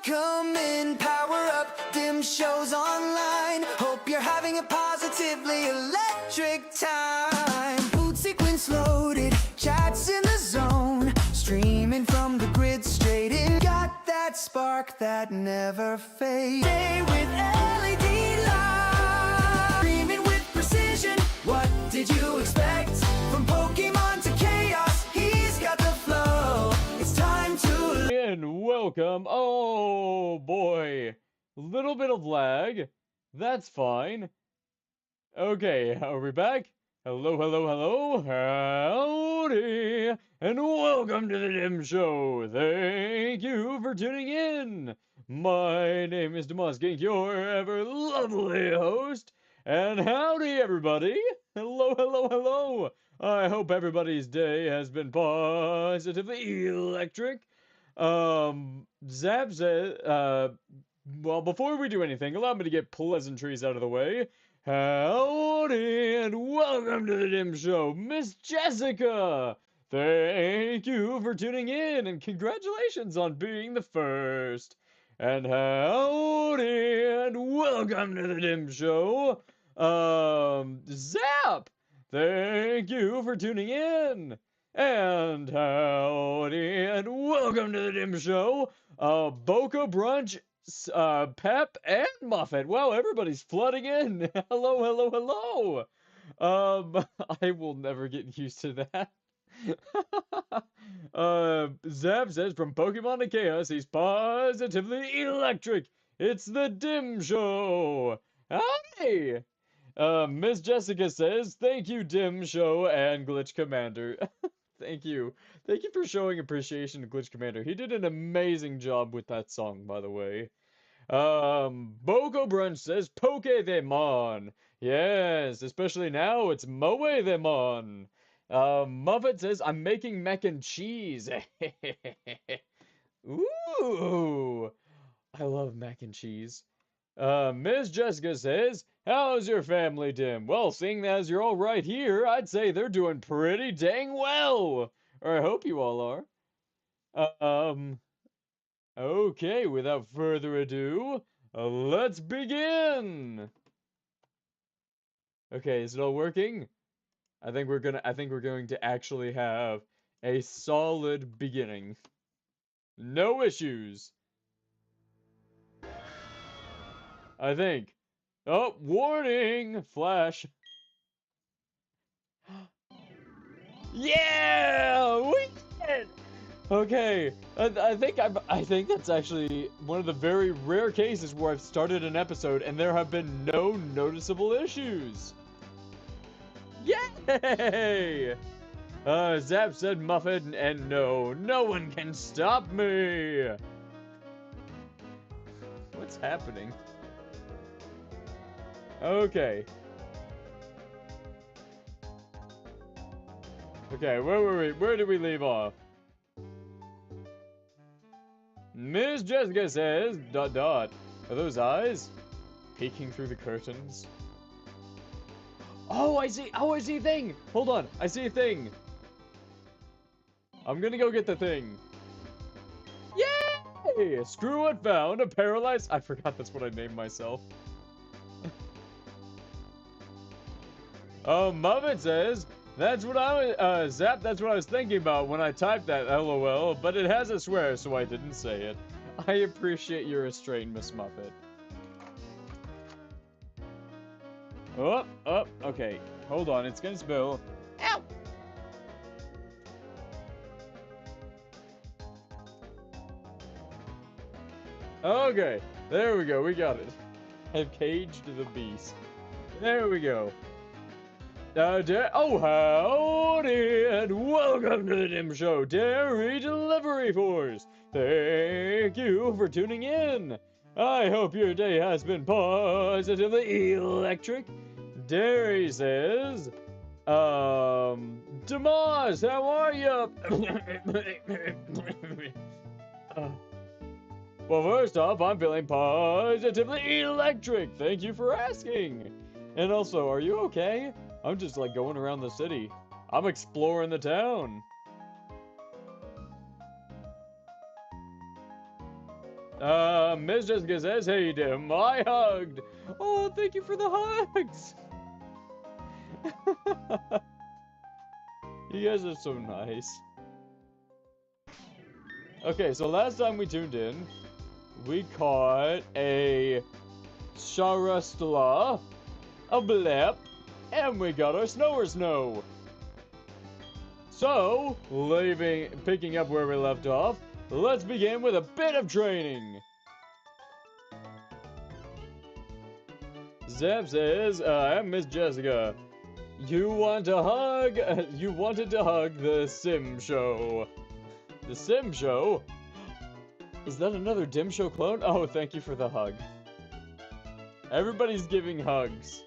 Welcome in, power up, Dimshow's online. Hope you're having a positively electric time. Mood sequence loaded, chats in the zone. Streaming from the grid straight in. Got that spark that never fades. Stay with LED light. Streaming with precision. What did you expect? From Pokemon to chaos, he's got the flow. It's time to and welcome. Oh boy, little bit of lag. That's fine. Okay, are we back? Hello, hello, hello. Howdy, and welcome to the Dim Show. Thank you for tuning in. My name is DimBot, your ever lovely host. And howdy, everybody. Hello, hello, hello. I hope everybody's day has been positively electric. Zap says, well, before we do anything, allow me to get pleasantries out of the way. Howdy, and welcome to the Dim Show, Miss Jessica! Thank you for tuning in, and congratulations on being the first. And howdy, and welcome to the Dim Show, Zap! Thank you for tuning in. And howdy, and welcome to the Dim Show, Boca Brunch, Pep, and Muffet. Wow, everybody's flooding in. Hello, hello, hello. I will never get used to that. Zap says from Pokemon to Chaos, he's positively electric. It's the Dim Show. Hi. Miss Jessica says, thank you, Dim Show and Glitch Commander. Thank you. Thank you for showing appreciation to Glitch Commander. He did an amazing job with that song, by the way. Bogo Brunch says, Pokémon. Yes, especially now, it's Moemon. Muffet says, I'm making mac and cheese. Ooh, I love mac and cheese. Miss Jessica says, how's your family, Dim? Well, seeing as you're all right here, I'd say they're doing pretty dang well. Or I hope you all are. Okay, without further ado, let's begin! Okay, is it all working? I think we're going to actually have a solid beginning. No issues. I think. Oh, warning! Flash. Yeah! We did! Okay, I think that's actually one of the very rare cases where I've started an episode and there have been no noticeable issues. Yay! Zap said Muffet, and no one can stop me! What's happening? Okay. Okay, where were we? Where did we leave off? Miss Jessica says, ... Are those eyes? Peeking through the curtains? Oh, I see a thing! Hold on, I see a thing! I'm gonna go get the thing. Yay! Screw it, found a paralyzed... I forgot that's what I named myself. Muffet says, that's what I was, Zap, that's what I was thinking about when I typed that, LOL, but it has a swear, so I didn't say it. I appreciate your restraint, Miss Muffet. Oh, okay. Hold on, it's gonna spill. Ow! Okay, there we go, we got it. I've caged the beast. There we go. Oh, howdy, and welcome to the Dim Show, Dairy Delivery Force. Thank you for tuning in. I hope your day has been positively electric. Dairy says, Demaz, how are you? Well, first off, I'm feeling positively electric. Thank you for asking. And also, are you okay? I'm just like going around the city. I'm exploring the town. Miss Jessica says, hey, Dim, I hugged. Oh, thank you for the hugs. You guys are so nice. Okay, so last time we tuned in, we caught a Sharastla, a Blep, and we got our Snower Snow. So, picking up where we left off, let's begin with a bit of training. Zeb says, I'm Miss Jessica. You wanted to hug the Sim Show. The Sim Show? Is that another Dimshow clone? Oh, thank you for the hug. Everybody's giving hugs.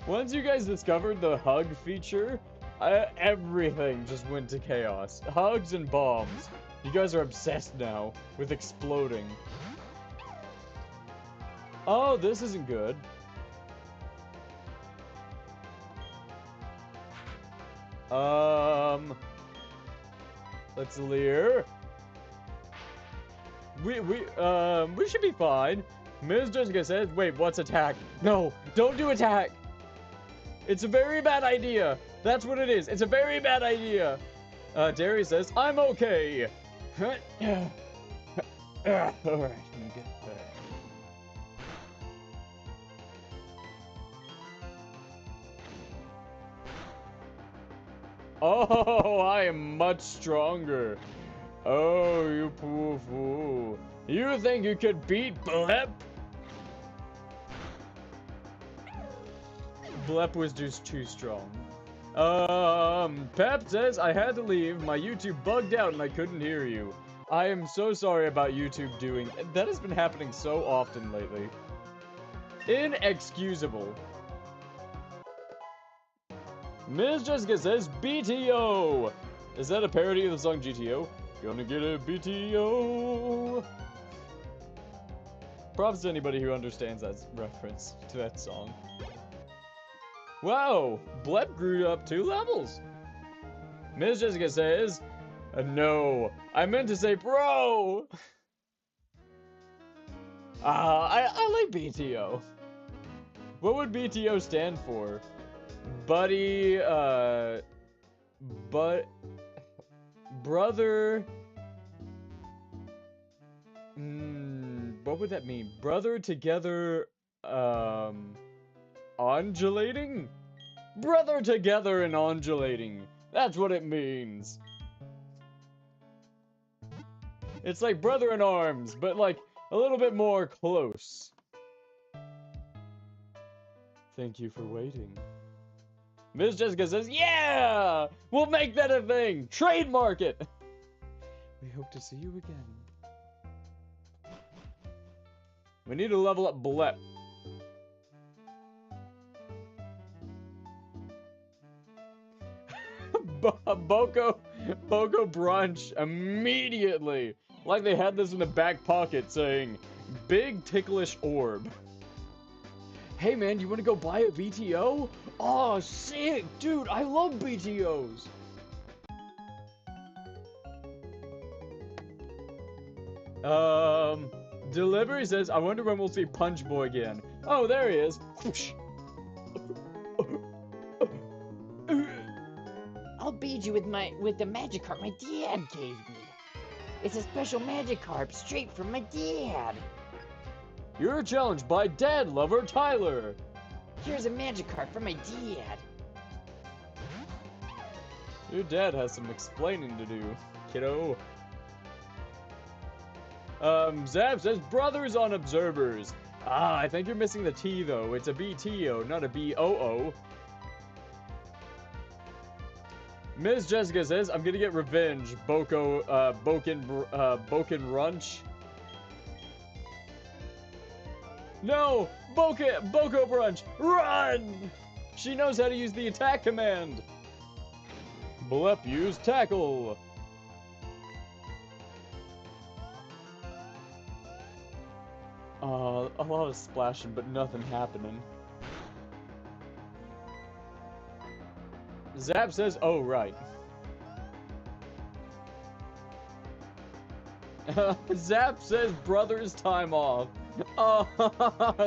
Once you guys discovered the hug feature, everything just went to chaos. Hugs and bombs. You guys are obsessed now with exploding. Oh, this isn't good. Let's leer. We should be fine. Ms. Jessica says, wait, what's attack? No, don't do attack. It's a very bad idea. That's what it is. It's a very bad idea. Darius says, I'm okay. Alright, let me get there. Oh, I am much stronger. Oh, you poor fool. You think you could beat Blep? Blep was just too strong. Pep says, I had to leave. My YouTube bugged out and I couldn't hear you. I am so sorry about YouTube doing... That has been happening so often lately. Inexcusable. Ms. Jessica says, BTO! Is that a parody of the song GTO? Gonna get a BTO! Props to anybody who understands that reference to that song. Wow! Blep grew up 2 levels! Ms. Jessica says, no, I meant to say bro! I like BTO. What would BTO stand for? Buddy, brother, what would that mean? Brother together, undulating? Brother together and undulating. That's what it means. It's like brother in arms, but like a little bit more close. Thank you for waiting. Ms. Jessica says, yeah! We'll make that a thing! Trademark it! We hope to see you again. We need to level up Blep. Boko brunch immediately! Like they had this in the back pocket saying, big ticklish orb. Hey man, you wanna go buy a BTO? Oh, sick! Dude, I love BTOs! Delivery says, I wonder when we'll see Punch Boy again. Oh, there he is. I'll beat you with the Magikarp my dad gave me. It's a special Magikarp straight from my dad. You're challenged by Dad Lover Tyler. Here's a Magikarp from my dad. Your dad has some explaining to do, kiddo. Zab says, brothers on observers. Ah, I think you're missing the T though. It's a BTO, not a BOO. Ms. Jessica says, I'm gonna get revenge, Boken Runch. No! Boko Brunch! Run! She knows how to use the attack command! Blep use tackle! A lot of splashing, but nothing happening. Zap says, oh, right. Zap says brother's time off. Oh,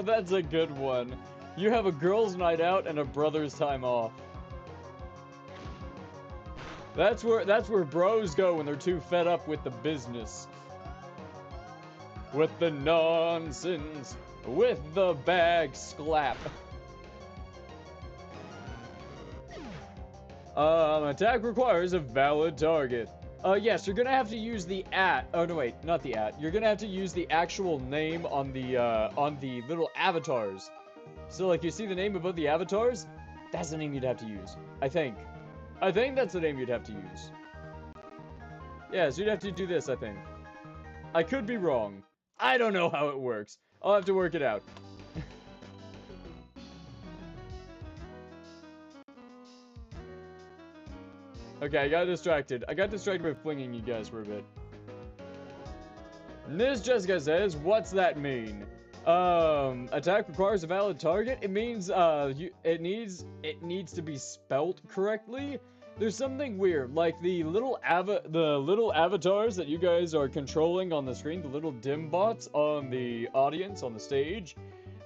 that's a good one. You have a girls' night out and a brother's time off. That's where bros go when they're too fed up with the business. With the nonsense. With the bag slap. Attack requires a valid target. Yes, you're gonna have to use the @ oh no wait, not the @ you're gonna have to use the actual name on the little avatars. So like you see the name above the avatars? That's the name you'd have to use. I think that's the name you'd have to use. Yeah, so you'd have to do this, I think. I could be wrong. I don't know how it works. I'll have to work it out. Okay, I got distracted. I got distracted by flinging you guys for a bit. Miss Jessica says, what's that mean? Attack requires a valid target. It means, it needs to be spelt correctly. There's something weird, like the little avatars that you guys are controlling on the screen, the little DimBots on the audience, on the stage.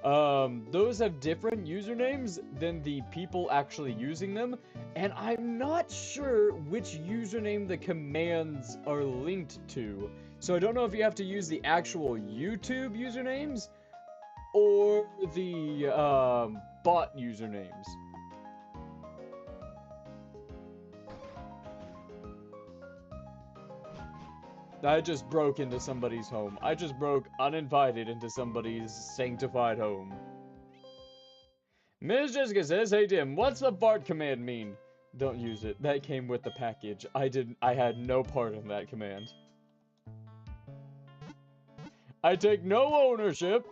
Those have different usernames than the people actually using them, and I'm not sure which username the commands are linked to. So I don't know if you have to use the actual YouTube usernames or the bot usernames. I just broke into somebody's home. I just broke uninvited into somebody's sanctified home. Ms. Jessica says, hey Dim, what's the fart command mean? Don't use it. That came with the package. I had no part in that command. I take no ownership.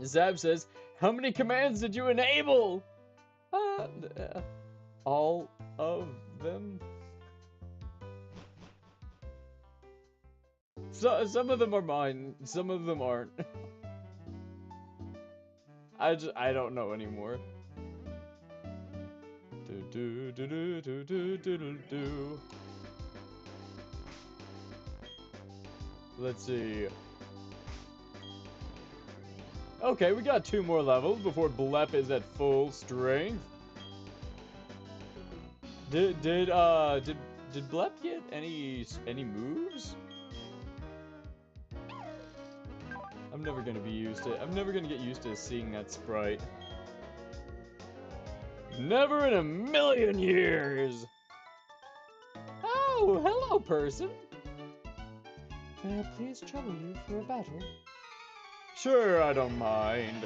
Zab says, how many commands did you enable? All of them. So, some of them are mine, some of them aren't. I don't know anymore. Let's see. Okay, we got 2 more levels before Blep is at full strength. Did Blep get any moves? I'm never gonna be used to it. I'm never gonna get used to seeing that sprite. Never in a million years! Oh, hello, person! May I please trouble you for a battle? Sure, I don't mind.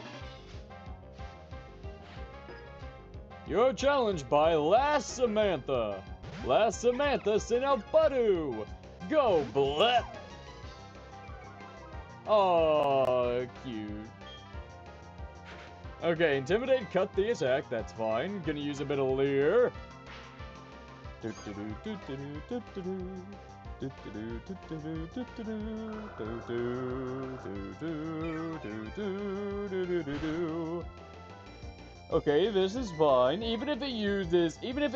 You're challenged by Last Samantha. Last Samantha sent out Budu. Go, Blep! Oh, cute. Okay, Intimidate, cut the attack, that's fine. Gonna use a bit of Leer. Okay, this is fine. Even if it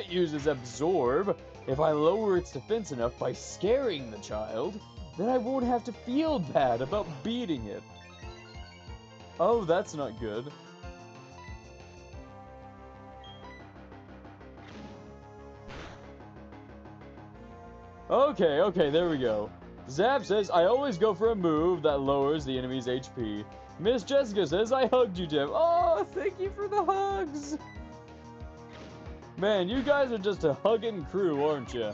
uses Absorb, if I lower its defense enough by scaring the child, then I won't have to feel bad about beating it. Oh, that's not good. Okay, there we go. Zap says, I always go for a move that lowers the enemy's HP. Miss Jessica says, I hugged you, Dim. Oh, thank you for the hugs. Man, you guys are just a hugging crew, aren't you?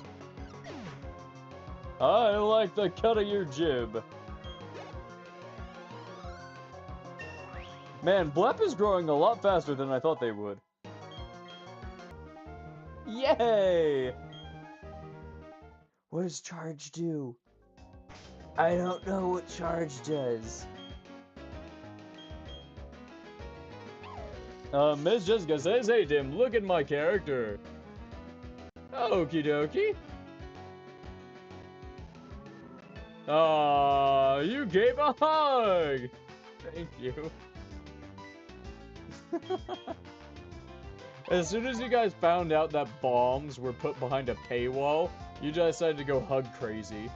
I like the cut of your jib. Man, Blep is growing a lot faster than I thought they would. Yay! What does charge do? I don't know what charge does. Miss Jessica says, hey Dim, look at my character. Okie dokie. Aw, you gave a hug! Thank you. As soon as you guys found out that bombs were put behind a paywall, You decided to go hug crazy.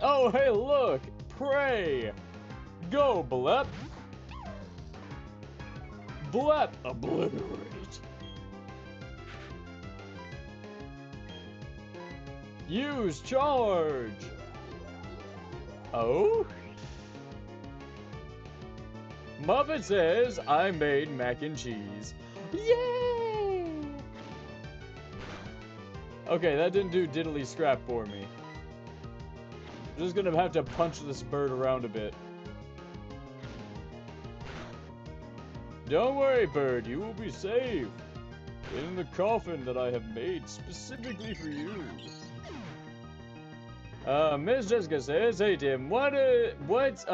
Oh, hey, look! Pray! Go, Blep! Blep! Obliterate! Use charge! Oh? Muppet says, I made mac and cheese. Yay! Okay, that didn't do diddly scrap for me. I'm just gonna have to punch this bird around a bit. Don't worry, bird, you will be safe. In the coffin that I have made specifically for you. Miss Jessica says, hey Tim, what's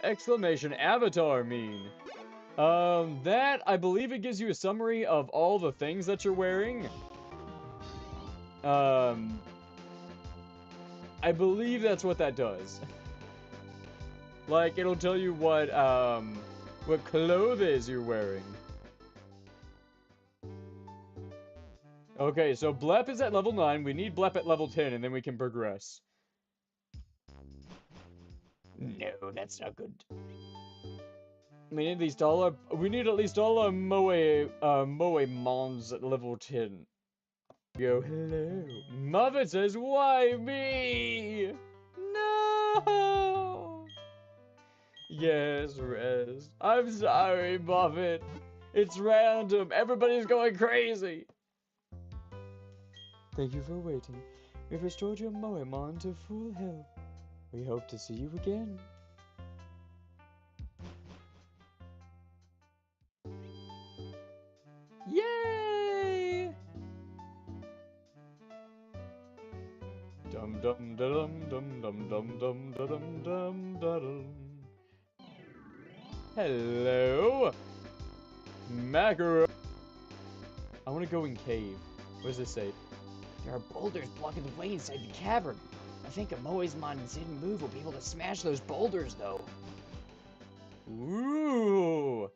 exclamation avatar mean? That, I believe it gives you a summary of all the things that you're wearing. I believe that's what that does. Like, it'll tell you what clothes you're wearing. Okay, so Blep is at level 9. We need Blep at level 10, and then we can progress. No, that's not good. We need at least all our Moemons at level 10. Yo, hello. Muffet says, why me? No! Yes, Rez. I'm sorry, Muffet. It's random. Everybody's going crazy. Thank you for waiting. We've restored your Moemon to full health. We hope to see you again. Yay! Dum dum dum dum dum dum dum dum dum dum. Hello, Macaro. I want to go in cave. What does this say? There are boulders blocking the way inside the cavern. I think a Moemon's hidden move will be able to smash those boulders, though. Ooh,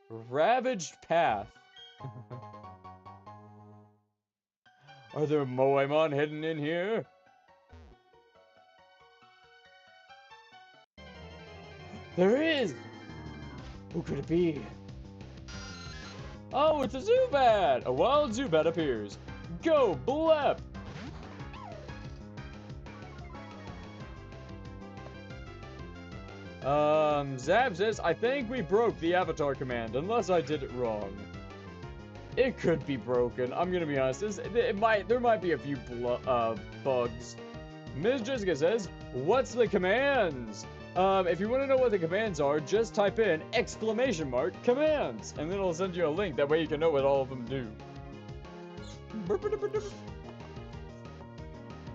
ravaged path. Are there Moemon hidden in here? There is! Who could it be? Oh, it's a Zubat! A wild Zubat appears. Go, Blep! Zab says, I think we broke the avatar command, unless I did it wrong. It could be broken, I'm gonna be honest. There might be a few bugs. Ms. Jessica says, what's the commands? If you want to know what the commands are, just type in !commands, and then it'll send you a link. That way you can know what all of them do.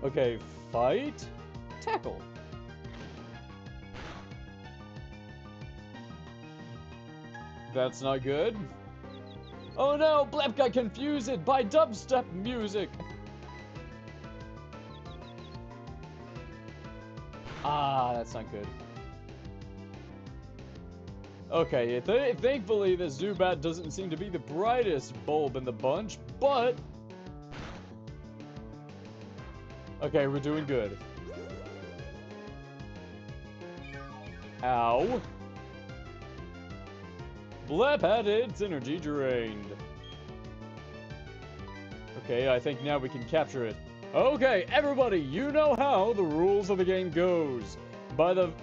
Okay, fight, tackle. That's not good. Oh no, Blep got confused by dubstep music. Ah, that's not good. Okay, thankfully the Zubat doesn't seem to be the brightest bulb in the bunch, but... Okay, we're doing good. Ow. Blep had its energy drained. Okay, I think now we can capture it. Okay, everybody, you know how the rules of the game goes.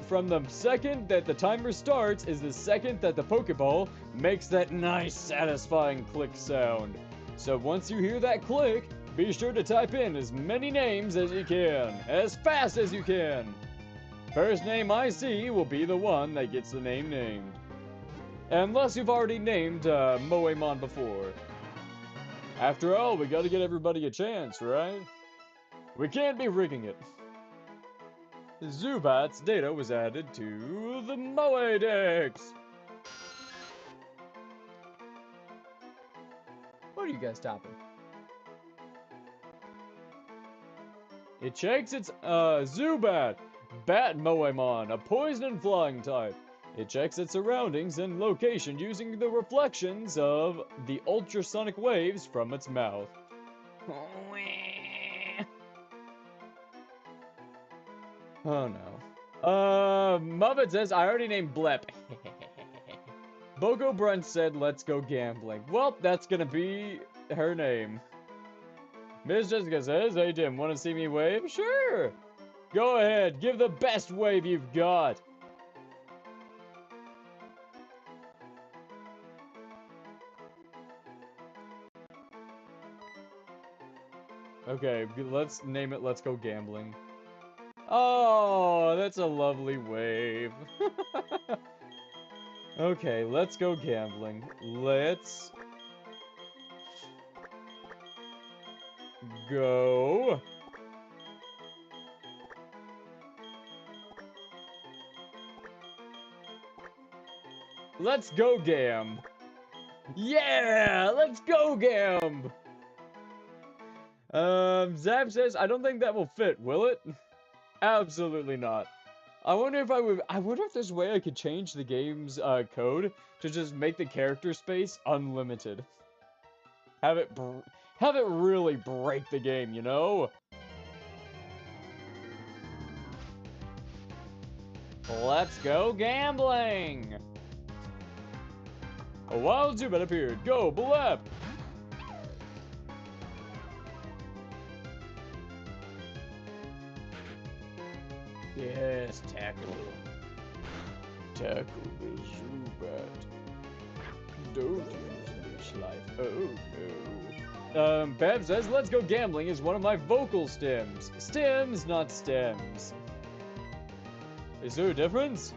From the second that the timer starts is the second that the Pokeball makes that nice, satisfying click sound. So once you hear that click, be sure to type in as many names as you can, as fast as you can. First name I see will be the one that gets the name named. Unless you've already named Moemon before. After all, we gotta get everybody a chance, right? We can't be rigging it. Zubat's data was added to the Moedex. What are you guys topping? It checks its Zubat, Bat Moemon, a poison and flying type. It checks its surroundings and location using the reflections of the ultrasonic waves from its mouth. Oh no. Muppet says, I already named Blep. Boko Brunch said, let's go gambling. Well, that's gonna be her name. Miss Jessica says, hey Dim, wanna see me wave? Sure! Go ahead, give the best wave you've got. Okay, let's name it Let's Go Gambling. Oh, that's a lovely wave. Okay, let's go gambling. Let's go. Let's go Gamb. Yeah, let's go Gamb. Zap says, I don't think that will fit, will it? Absolutely not. I wonder if there's a way I could change the game's code to just make the character space unlimited. Have it really break the game, you know? Let's go gambling! A wild Zubat appeared. Go, Blep! Yes, tackle. Tackle the Zubat. Don't use this life. Oh no. Bev says, let's go gambling is one of my vocal stems. Stems, not stems. Is there a difference?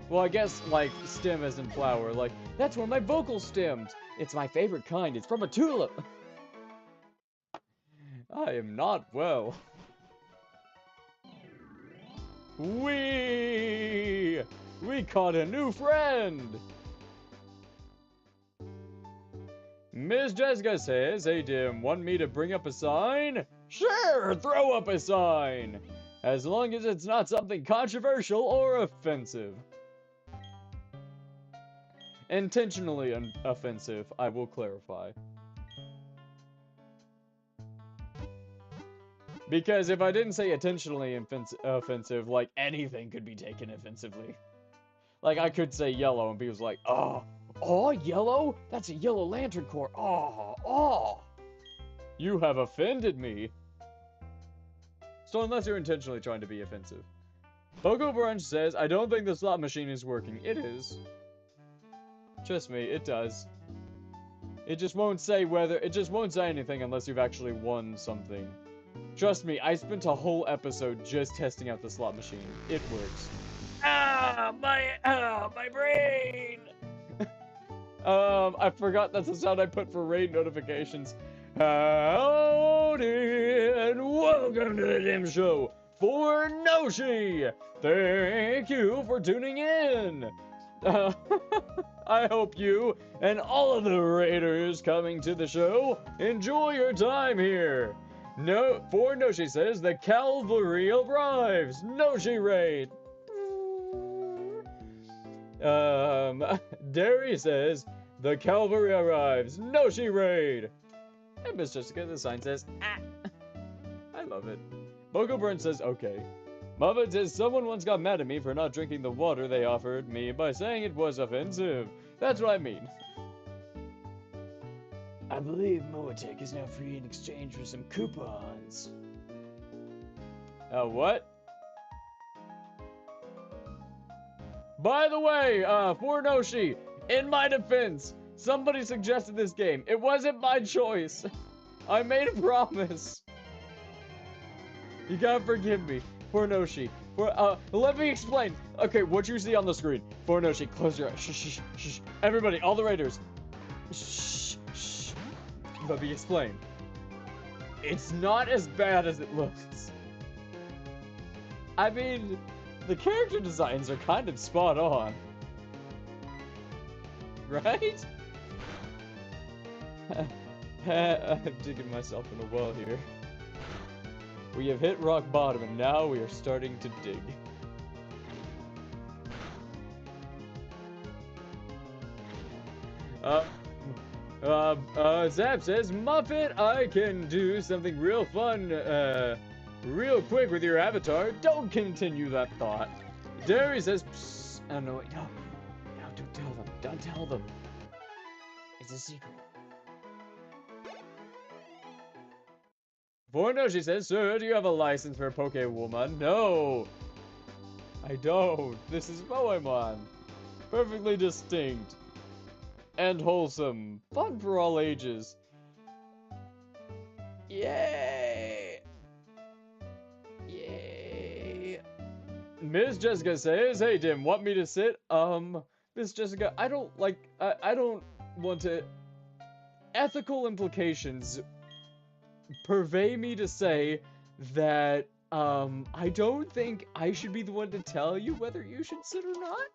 Well, I guess, like, stem as in flower. Like, that's one of my vocal stems. It's my favorite kind. It's from a tulip. I am not well. We caught a new friend. Miss Jessica says, hey Dim, want me to bring up a sign? Sure, throw up a sign. As long as it's not something controversial or offensive. Intentionally offensive, I will clarify. Because if I didn't say intentionally offensive, like, anything could be taken offensively. Like, I could say yellow, and people's like, oh, yellow? That's a yellow lantern core. Oh. You have offended me. So unless you're intentionally trying to be offensive. Boko Brunch says, I don't think the slot machine is working. It is. Trust me, it does. It just won't say anything unless you've actually won something. Trust me, I spent a whole episode just testing out the slot machine. It works. My brain! I forgot that's the sound I put for raid notifications. Howdy, and welcome to the Dimshow for Noshi! Thank you for tuning in! I hope you and all of the raiders coming to the show enjoy your time here. For Noshi says, the cavalry arrives. Noshi raid. Derry says, the cavalry arrives. Noshi raid. And Miss Jessica, the sign says, ah. I love it. Boko Burn says, okay. Muffet says, someone once got mad at me for not drinking the water they offered me by saying it was offensive. That's what I mean. I believe Moatech is now free in exchange for some coupons. What? By the way, for Noshi, in my defense, somebody suggested this game. It wasn't my choice. I made a promise. You gotta forgive me. For Noshi. Let me explain. Okay, what you see on the screen. For Noshi, close your eyes. Shh. Everybody, all the raiders. Shh. Let me explain. It's not as bad as it looks. I mean, the character designs are kind of spot on. Right? I'm digging myself in a well here. We have hit rock bottom and now we are starting to dig. Zap says, Muffet, I can do something real fun, real quick with your avatar. Don't continue that thought. Derry says, psst. Oh, no, wait, no, don't tell them. Don't tell them. It's a secret. She says, Sir, do you have a license for Pokewoman? No, I don't. This is Moemon. Perfectly distinct. And wholesome. Fun for all ages. Yay! Yay! Miss Jessica says, hey Dim, want me to sit? Miss Jessica, I don't want to... Ethical implications purvey me to say that, I don't think I should be the one to tell you whether you should sit or not.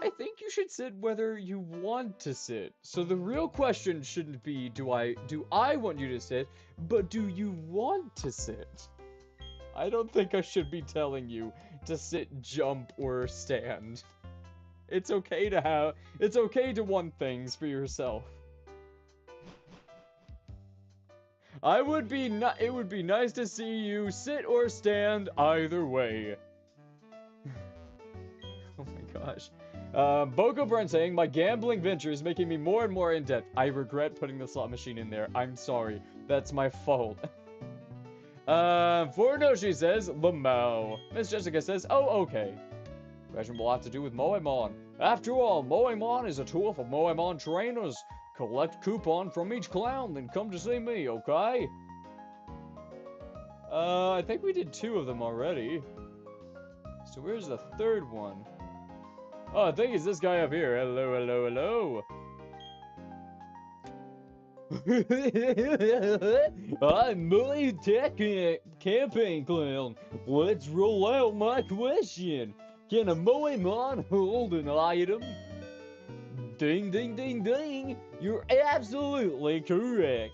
I think you should sit whether you want to sit. So the real question shouldn't be, do I want you to sit, but do you want to sit? I don't think I should be telling you to sit, jump, or stand. It's okay to want things for yourself. It would be nice to see you sit or stand either way. Oh my gosh. Boko Brent saying, my gambling venture is making me more and more in debt. I regret putting the slot machine in there. I'm sorry. That's my fault. She says, Lamau. Miss Jessica says, oh, okay. Question will have to do with Moemon. After all, Moemon is a tool for Moemon trainers. Collect coupon from each clown, then come to see me, okay? I think we did 2 of them already. So where's the 3rd one? Oh, I think it's this guy up here. Hello, hello, hello. I'm Millie Tech Campaign Clown. Let's roll out my question. Can a Moemon hold an item? Ding, ding, ding, ding. You're absolutely correct.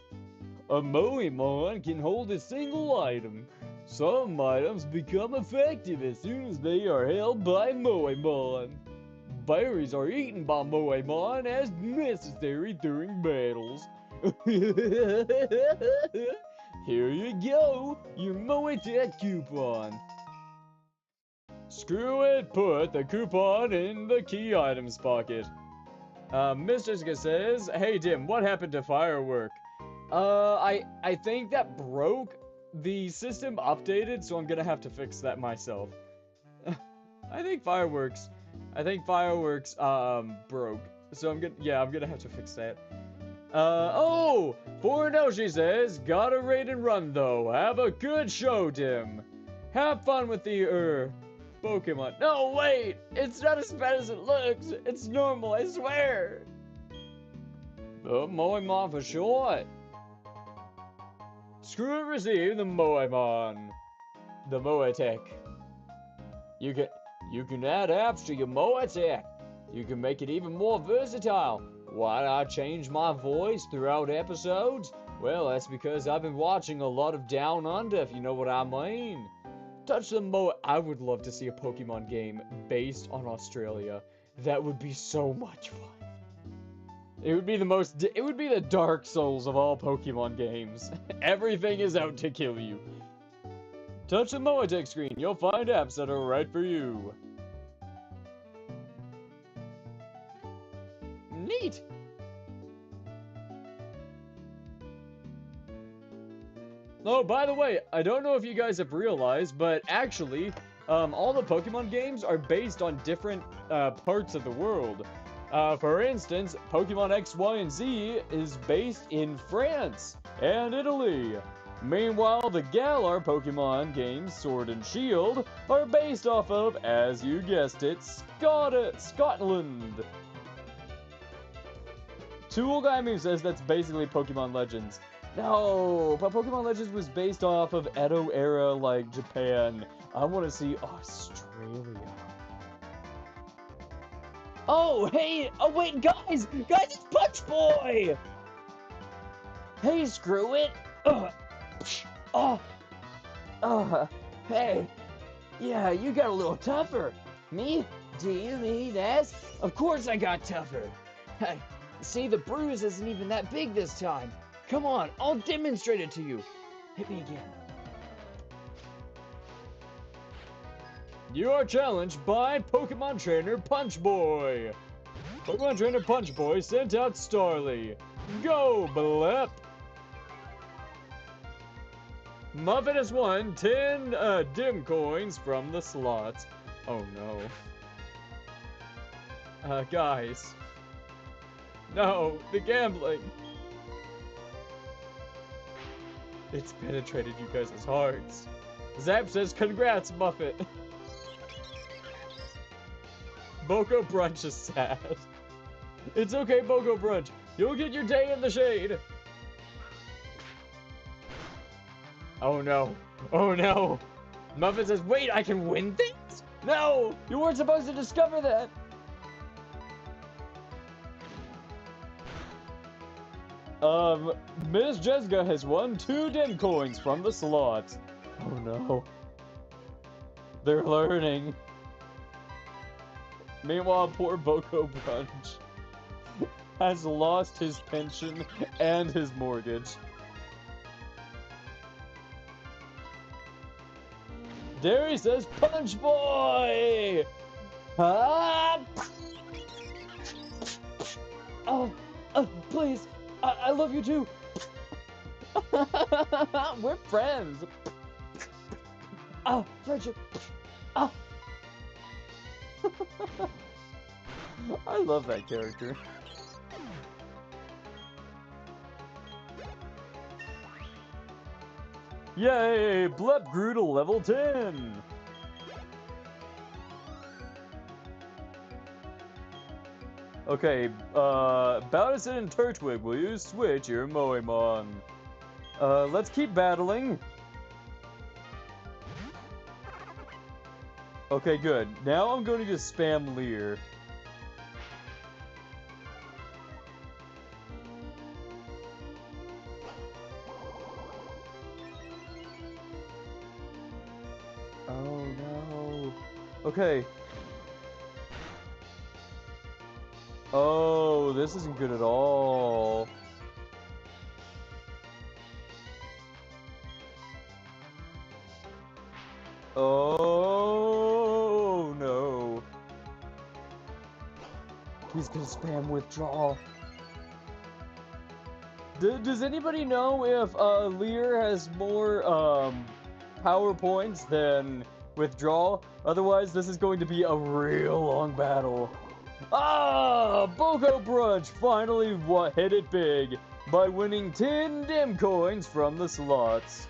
A Moemon can hold a single item. Some items become effective as soon as they are held by Moemon. Berries are eaten by Moemon as necessary during battles. Here you go, your Moetech coupon. Screw it, put the coupon in the key items pocket. Miss Jessica says, hey Dim, what happened to Firework? I think that broke. The system updated, so I'm gonna have to fix that myself. I think Fireworks broke. So I'm gonna have to fix that. Oh! She says, gotta raid and run though. Have a good show, Dim. Have fun with the, Pokemon. No, wait! It's not as bad as it looks. It's normal, I swear. The Moemon for short. Screw and receive the Moemon. The Moetech. You can add apps to your Moetech. You can make it even more versatile. Why I change my voice throughout episodes? Well, that's because I've been watching a lot of Down Under, if you know what I mean. Touch the I would love to see a Pokemon game based on Australia. That would be so much fun. It would be the Dark Souls of all Pokemon games. Everything is out to kill you. Touch the Moetech screen. You'll find apps that are right for you. Neat. Oh, by the way, I don't know if you guys have realized, but actually, all the Pokemon games are based on different parts of the world. For instance, Pokemon X, Y, and Z is based in France and Italy. Meanwhile, the Galar Pokemon games, Sword and Shield, are based off of, as you guessed it, Scotland. Tool Guy Move says that's basically Pokemon Legends. No, but Pokemon Legends was based off of Edo era, like Japan. I want to see Australia. Oh, hey! Oh, wait, guys! Guys, it's Punch Boy! Hey, screw it! Hey! Yeah, you got a little tougher. Me? Do you mean that? Of course I got tougher. See, the bruise isn't even that big this time. Come on, I'll demonstrate it to you. Hit me again. You are challenged by Pokemon Trainer Punch Boy. Pokemon Trainer Punch Boy sent out Starly. Go, Blep! Muffin has won 10 dim coins from the slots. Oh no. Guys. No, the gambling. It's penetrated you guys' hearts. Zap says, congrats, Muffet. Boko Brunch is sad. It's okay, Boko Brunch. You'll get your day in the shade. Oh no. Oh no. Muffet says, wait, I can win things? No! You weren't supposed to discover that. Miss Jessica has won 2 dim coins from the slots. Oh no. They're learning. Meanwhile, poor Boko Brunch has lost his pension and his mortgage. Derry says, Punch Boy! Ah! Oh, please, I love you too. We're friends. Friendship. I love that character. Yay! Blep grew to level 10! Okay, Bowdison and Turtwig, will you switch your Moemon? Let's keep battling. Okay, good. Now I'm going to just spam Leer. Oh no. Okay. Oh, this isn't good at all. Oh no. He's gonna spam withdrawal. Does anybody know if Leer has more power points than withdrawal? Otherwise, this is going to be a real long battle. Boko Brunch finally hit it big by winning 10 dim coins from the slots.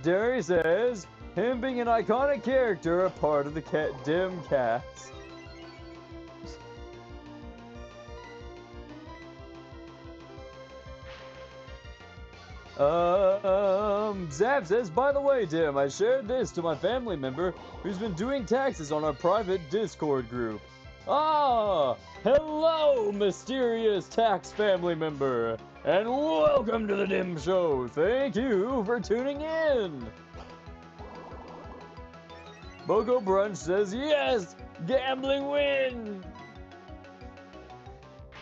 Derry says, him being an iconic character, a part of the dim cast. Zap says, by the way, Dim, I shared this to my family member who's been doing taxes on our private Discord group. Hello, mysterious tax family member, and welcome to the Dim Show. Thank you for tuning in. Boko Brunch says, yes, gambling win.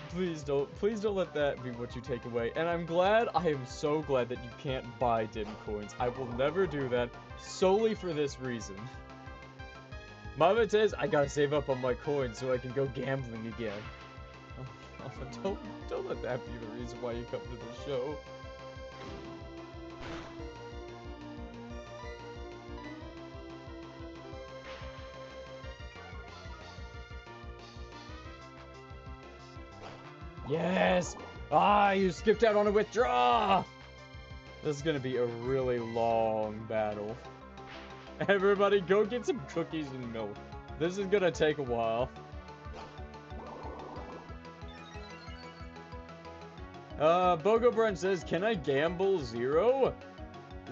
Please don't let that be what you take away. And I am so glad that you can't buy dim coins. I will never do that solely for this reason. Mama says, I gotta save up on my coins so I can go gambling again. Oh, don't let that be the reason why you come to the show. Yes! You skipped out on a withdraw! This is gonna be a really long battle. Everybody go get some cookies and milk. This is gonna take a while. Boko Brunch says, can I gamble 0?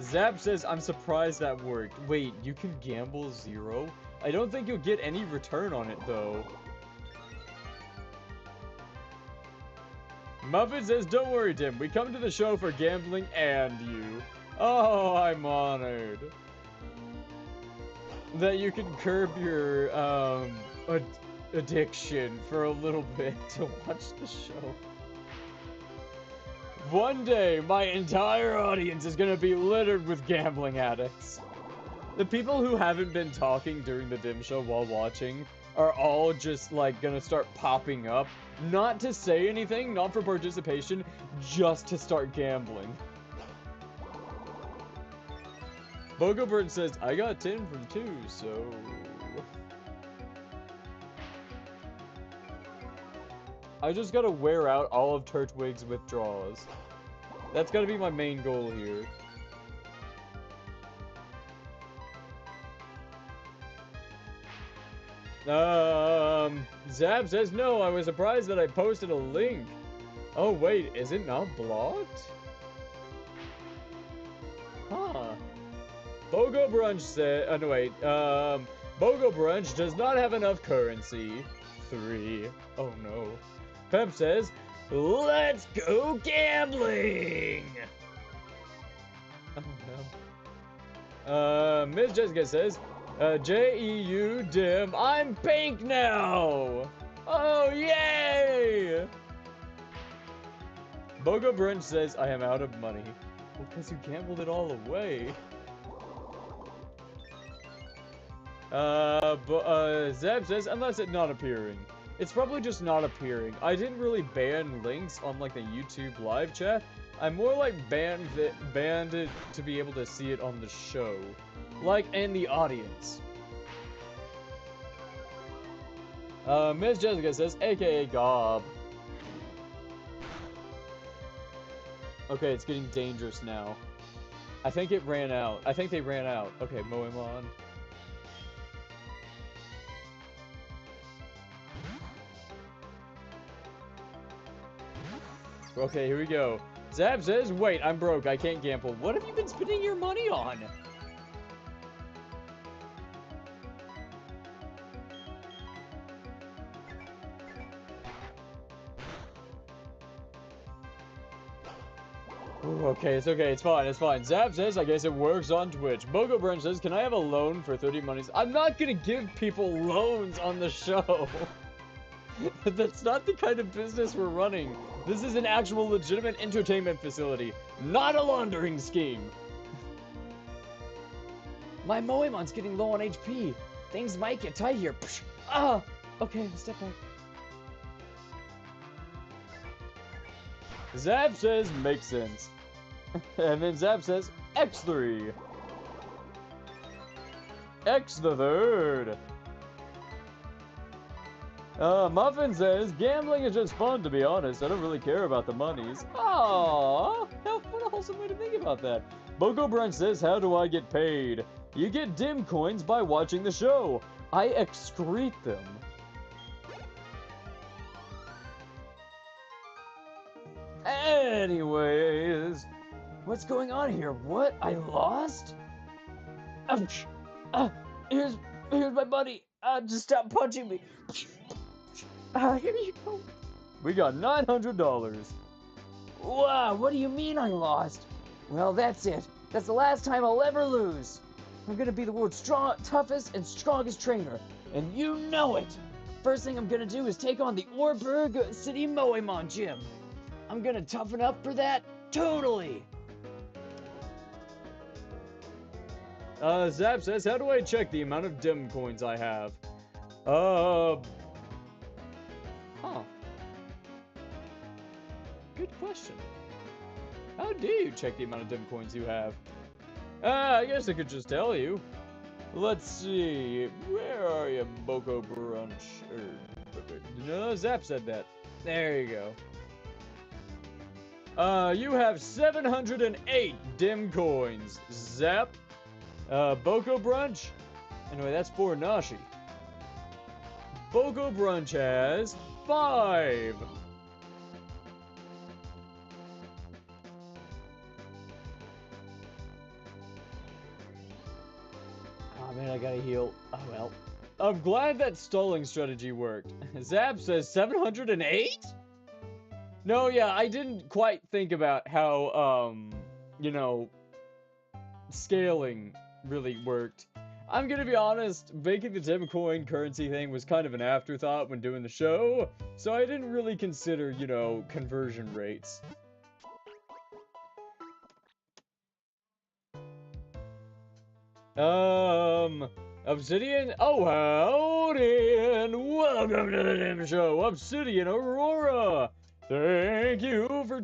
Zap says, I'm surprised that worked. Wait, you can gamble 0? I don't think you'll get any return on it, though. Muffin says, don't worry, Tim. We come to the show for gambling and you. Oh, I'm honored. That you can curb your, addiction for a little bit to watch the show. One day, my entire audience is gonna be littered with gambling addicts. The people who haven't been talking during the Dim Show while watching are all just, like, gonna start popping up. Not to say anything, not for participation, just to start gambling. Bogo Bird says, I got 10 from 2, so... I just gotta wear out all of Turtwig's withdrawals. That's gotta be my main goal here. Zab says, no, I was surprised that I posted a link. Oh, wait, is it not blocked? Huh. Bogo Brunch said, no, wait, Bogo Brunch does not have enough currency. 3. Oh, no. Pep says, let's go gambling! Oh, no. Miss Jessica says, J-E-U, Dim, I'm pink now! Oh, yay! Bogo Brunch says, I am out of money. Well, because you gambled it all away. Zeb says, unless it's not appearing. It's probably just not appearing. I didn't really ban links on, like, the YouTube live chat. I more like banned it to be able to see it on the show. Like, and the audience. Miss Jessica says, aka Gob. Okay, it's getting dangerous now. I think it ran out. I think they ran out. Okay, Moemon. Okay, here we go. Zab says, wait, I'm broke. I can't gamble. What have you been spending your money on? Ooh, okay, it's okay. It's fine. It's fine. Zab says, I guess it works on Twitch. Bogo Brunch says, can I have a loan for 30 monies? I'm not going to give people loans on the show. That's not the kind of business we're running. This is an actual legitimate entertainment facility, not a laundering scheme. My Moemon's getting low on HP. Things might get tight here. Ah! Okay, step back. Zab says, makes sense. And then Zab says, X3. X the third. Muffin says, gambling is just fun, to be honest. I don't really care about the monies. Aww, what a wholesome way to think about that. Bogo Brunch says, how do I get paid? You get dim coins by watching the show. I excrete them. Anyways, What's going on here? What? I lost? Ouch! Here's my buddy. Just stop punching me. Here you go. we got $900. Wow, what do you mean I lost? Well, that's it. That's the last time I'll ever lose. I'm gonna be the world's toughest and strongest trainer, and you know it. First thing I'm gonna do is take on the Orberg City Moemon gym. I'm gonna toughen up for that, totally. Zap says, how do I check the amount of dim coins I have? Huh. Good question. How do you check the amount of dim coins you have? I guess I could just tell you. Let's see. Where are you, Bogo Brunch? No, Zap said that. There you go. You have 708 dim coins. Zap. Boko Brunch? Anyway, that's for Nashi. Boko Brunch has 5. Oh man, I gotta heal. Oh well. I'm glad that stalling strategy worked. Zap says 708? No, yeah, I didn't quite think about how, you know, scaling really worked. I'm gonna be honest, making the Dim coin currency thing was kind of an afterthought when doing the show, so I didn't really consider, you know, conversion rates. Obsidian? Oh, howdy, and welcome to the Dim Show, Obsidian Aurora! Thank you for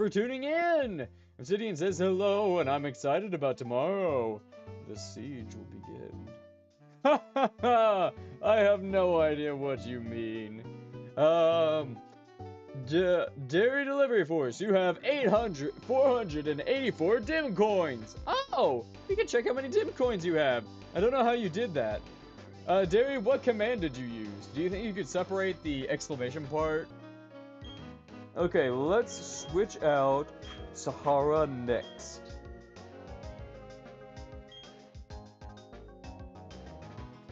tuning in! Obsidian says hello, and I'm excited about tomorrow. The siege will begin. Ha ha ha! I have no idea what you mean. Dairy Delivery Force, you have 484 Dim coins. Oh, we can check how many Dim coins you have. I don't know how you did that. Dairy, what command did you use? Do you think you could separate the exclamation part? Okay, let's switch out Sahara next.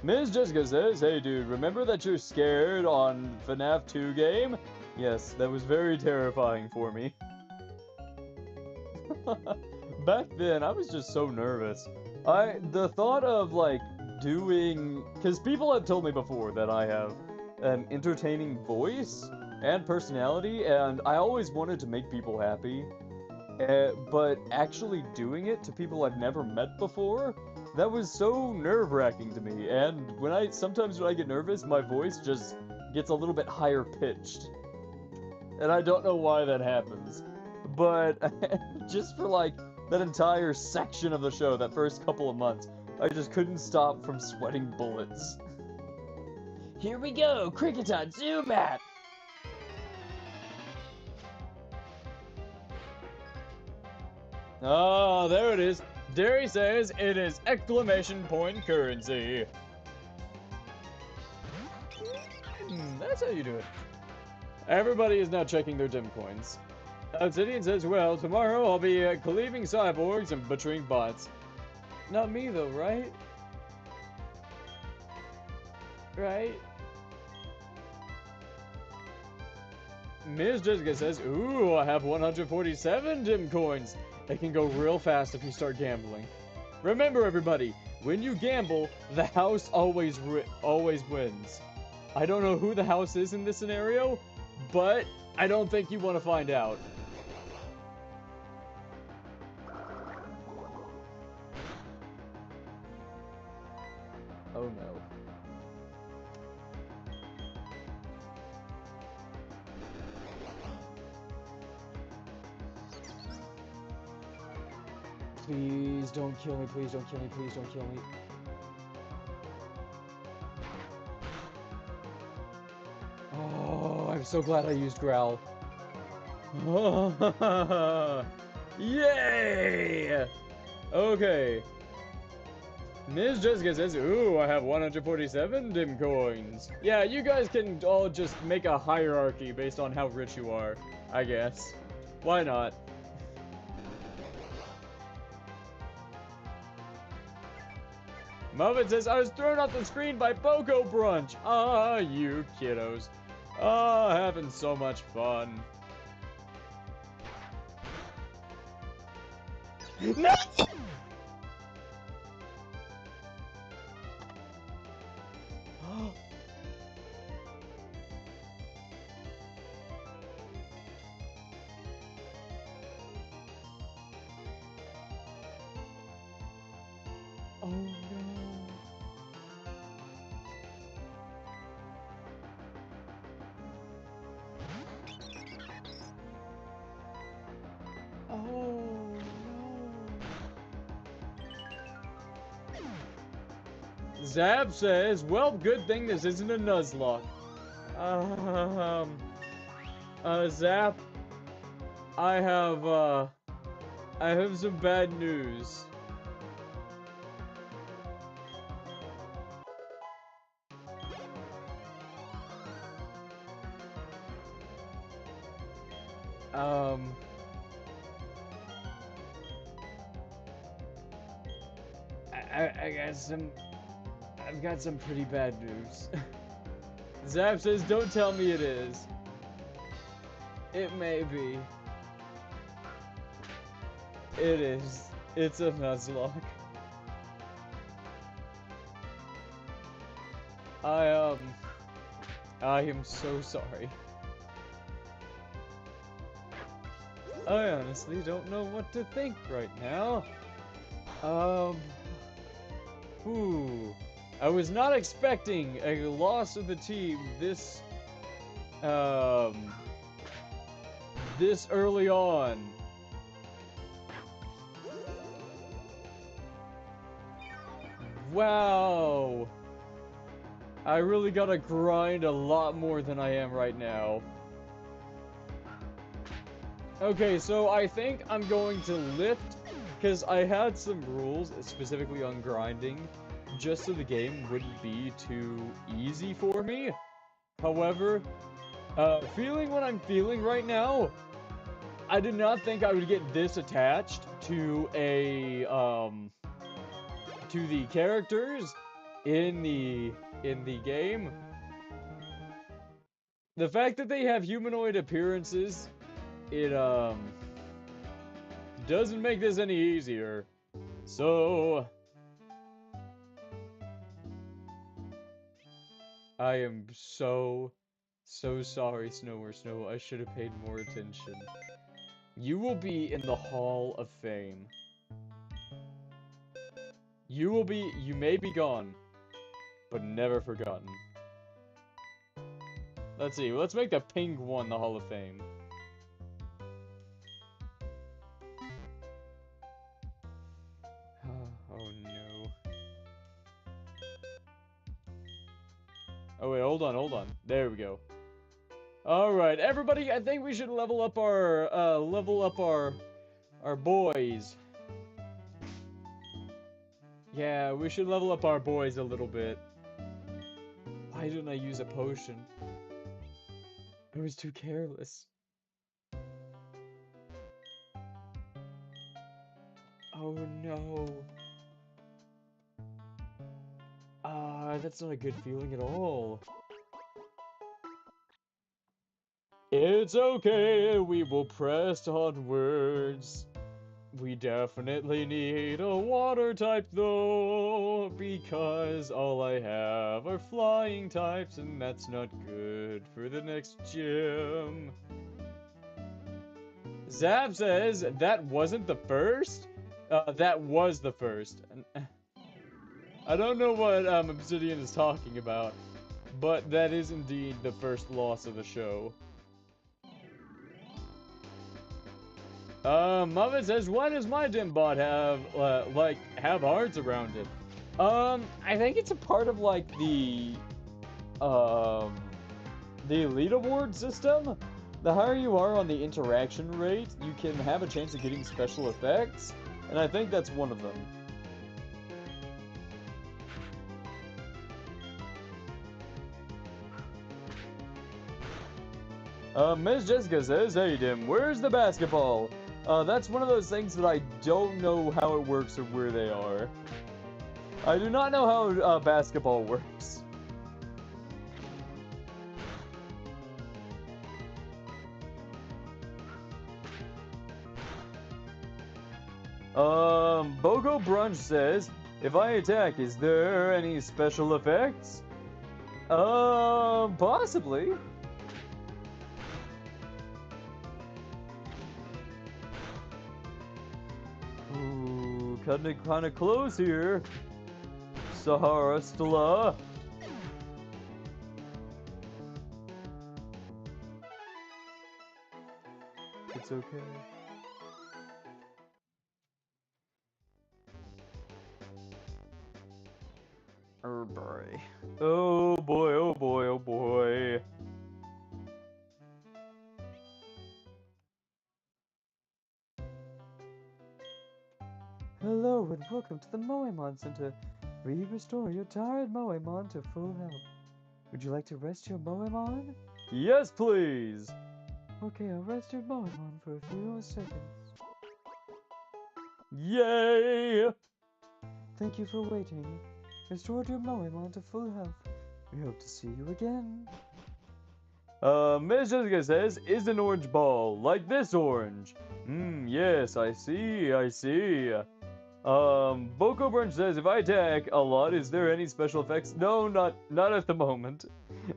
Ms. Jessica says, hey dude, remember that you're scared on FNAF 2 game? Yes, that was very terrifying for me. Back then, I was just so nervous. The thought of, like, because people have told me before that I have an entertaining voice and personality, and I always wanted to make people happy. But actually doing it to people I've never met before, that was so nerve-wracking to me. And sometimes when I get nervous, my voice just gets a little bit higher pitched. And I don't know why that happens. But just for like that entire section of the show, that first couple of months, I just couldn't stop from sweating bullets. Here we go, Cricketot Zoom app! Ah, there it is. Derry says it is exclamation point currency. That's how you do it. Everybody is now checking their Dim coins. Obsidian says, well, tomorrow I'll be cleaving cyborgs and butchering bots. Not me though, right? Right? Ms. Jessica says, ooh, I have 147 Dim coins. It can go real fast if you start gambling. Remember, everybody, when you gamble, the house always wins. I don't know who the house is in this scenario, but I don't think you want to find out. Oh no. Please don't kill me, please don't kill me, please don't kill me. Oh, I'm so glad I used Growl. Yay! Okay. Ms. Jessica says, ooh, I have 147 Dim coins. Yeah, you guys can all just make a hierarchy based on how rich you are, I guess. Why not? Muffin says, I was thrown off the screen by Boko Brunch. Ah, you kiddos. Ah, having so much fun. No! Oh no. Oh no. Zab says, well, good thing this isn't a Nuzlocke. Zap, I have some bad news. I've got some pretty bad news. Zap says, don't tell me it is. It may be. It is. It's a Nuzlocke. I I am so sorry. I honestly don't know what to think right now. Ooh. I was not expecting a loss of the team um, this early on. Wow. I really gotta grind a lot more than I am right now. Okay, so I think I'm going to lift, because I had some rules, specifically on grinding, just so the game wouldn't be too easy for me. However, feeling what I'm feeling right now, I did not think I would get this attached to to the characters in the game. The fact that they have humanoid appearances, it doesn't make this any easier. So I am so sorry, Snow. I should have paid more attention. You will be in the Hall of Fame. You may be gone, but never forgotten. Let's see, let's make the pink one the Hall of Fame. Oh no. Oh wait, hold on. There we go. Alright, everybody, I think we should level up our boys. Yeah, we should level up our boys a little bit. Why didn't I use a potion? I was too careless. Oh no. That's not a good feeling at all. It's okay, we will press onwards. We definitely need a water type though, because all I have are flying types, and that's not good for the next gym. Zap says that wasn't the first? That was the first. I don't know what Obsidian is talking about, but that is indeed the first loss of the show. Muffet says, why does my DimBot have hearts around it? I think it's a part of, like, the leaderboard system. The higher you are on the interaction rate, you can have a chance of getting special effects, and I think that's one of them. Ms. Jessica says, hey Dim, where's the basketball? That's one of those things that I don't know how it works or where they are. I do not know how basketball works. Bogo Brunch says, if I attack, is there any special effects? Possibly. Ooh, cutting it kind of close here. Sahara Stella. It's okay. Oh boy. Oh boy, oh boy, oh boy. Hello and welcome to the Moemon Center, where you restore your tired Moemon to full health. Would you like to rest your Moemon? Yes, please! Okay, I'll rest your Moemon for a few more seconds. Yay! Thank you for waiting. Restored your Moemon to full health. We hope to see you again. Miss Jessica says, is an orange ball, like this orange. Yes, I see. Boko Brunch says, if I attack a lot, is there any special effects? No, not at the moment.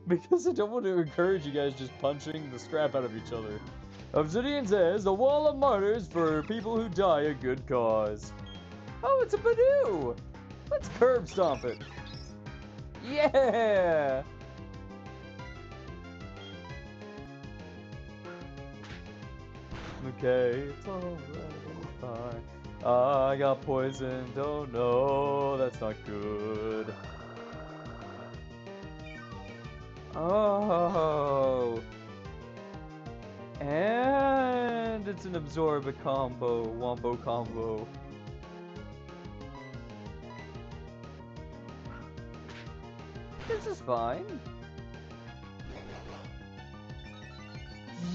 Because I don't want to encourage you guys just punching the scrap out of each other. Obsidian says, a wall of martyrs for people who die a good cause. Oh, it's a Badoo! Let's curb stomp it. Yeah! Okay, it's alright, it's fine. I got poisoned, oh no, that's not good. Oh! And it's an absorb a combo, wombo combo. This is fine.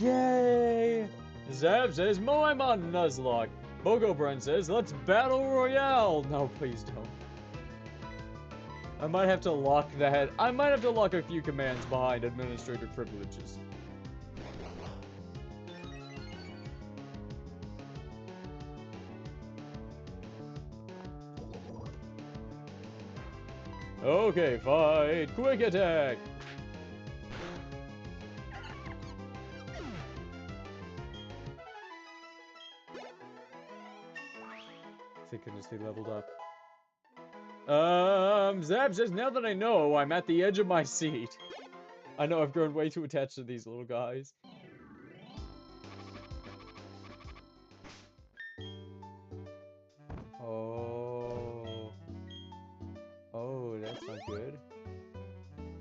Yay! Zab says, Moemon Nuzlocke. Bogobrun says, let's battle royale. No, please don't. I might have to lock that. I might have to lock a few commands behind administrator privileges. Okay, fight. Quick attack. Thank goodness they leveled up. Zab says, now that I know, I'm at the edge of my seat. I know I've grown way too attached to these little guys. Oh. Oh, that's not good.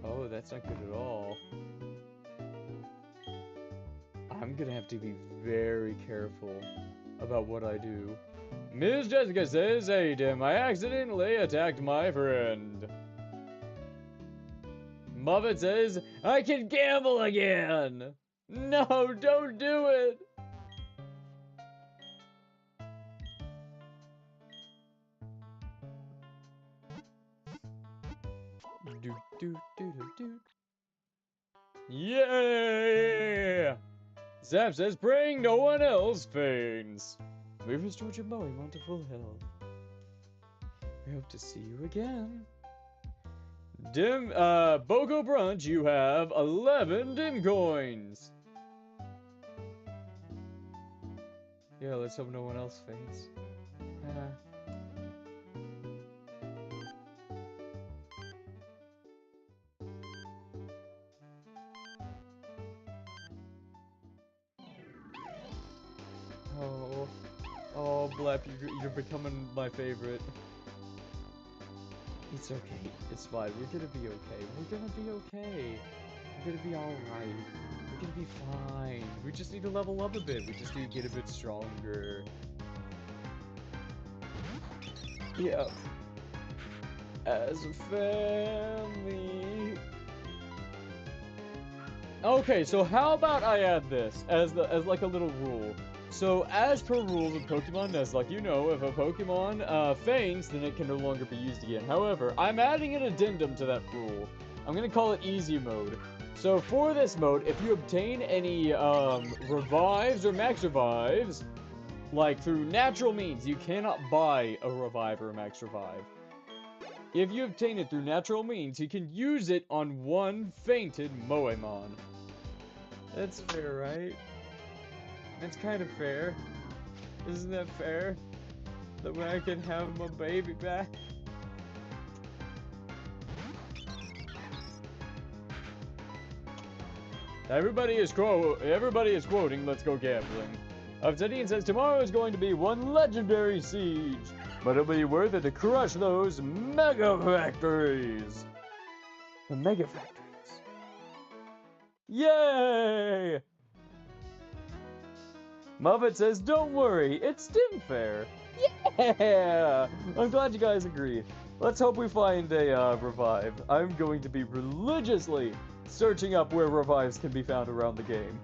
Oh, that's not good at all. I'm gonna have to be very careful about what I do. Ms. Jessica says, hey Dim, I accidentally attacked my friend. Muppet says, I can gamble again! No, don't do it! Do, do, do, do, do. Yeah! Zap says, praying no one else faints. We've restored your Moemon to full health. We hope to see you again. Boko Brunch, you have 11 Dim coins. Yeah, let's hope no one else faints. Oh, Blep, you're becoming my favorite. It's okay. It's fine. We're gonna be okay. We're gonna be okay. We're gonna be alright. We're gonna be fine. We just need to level up a bit. We just need to get a bit stronger. Yeah. As a family. Okay, so how about I add this as like a little rule. So, as per rules of Pokemon Nuzlocke, you know, if a Pokemon faints, then it can no longer be used again. However, I'm adding an addendum to that rule. I'm gonna call it Easy Mode. So, for this mode, if you obtain any revives or max revives, like through natural means, you cannot buy a revive or a max revive. If you obtain it through natural means, you can use it on one fainted Moemon. That's fair, right? It's kind of fair. Isn't that fair? That when I can have my baby back? Everybody is quoting, let's go gambling. Obsidian says tomorrow is going to be one legendary siege, but it'll be worth it to crush those mega factories. The mega factories. Yay! Muppet says, don't worry, it's Dim Fair. Yeah! I'm glad you guys agree. Let's hope we find a revive. I'm going to be religiously searching up where revives can be found around the game.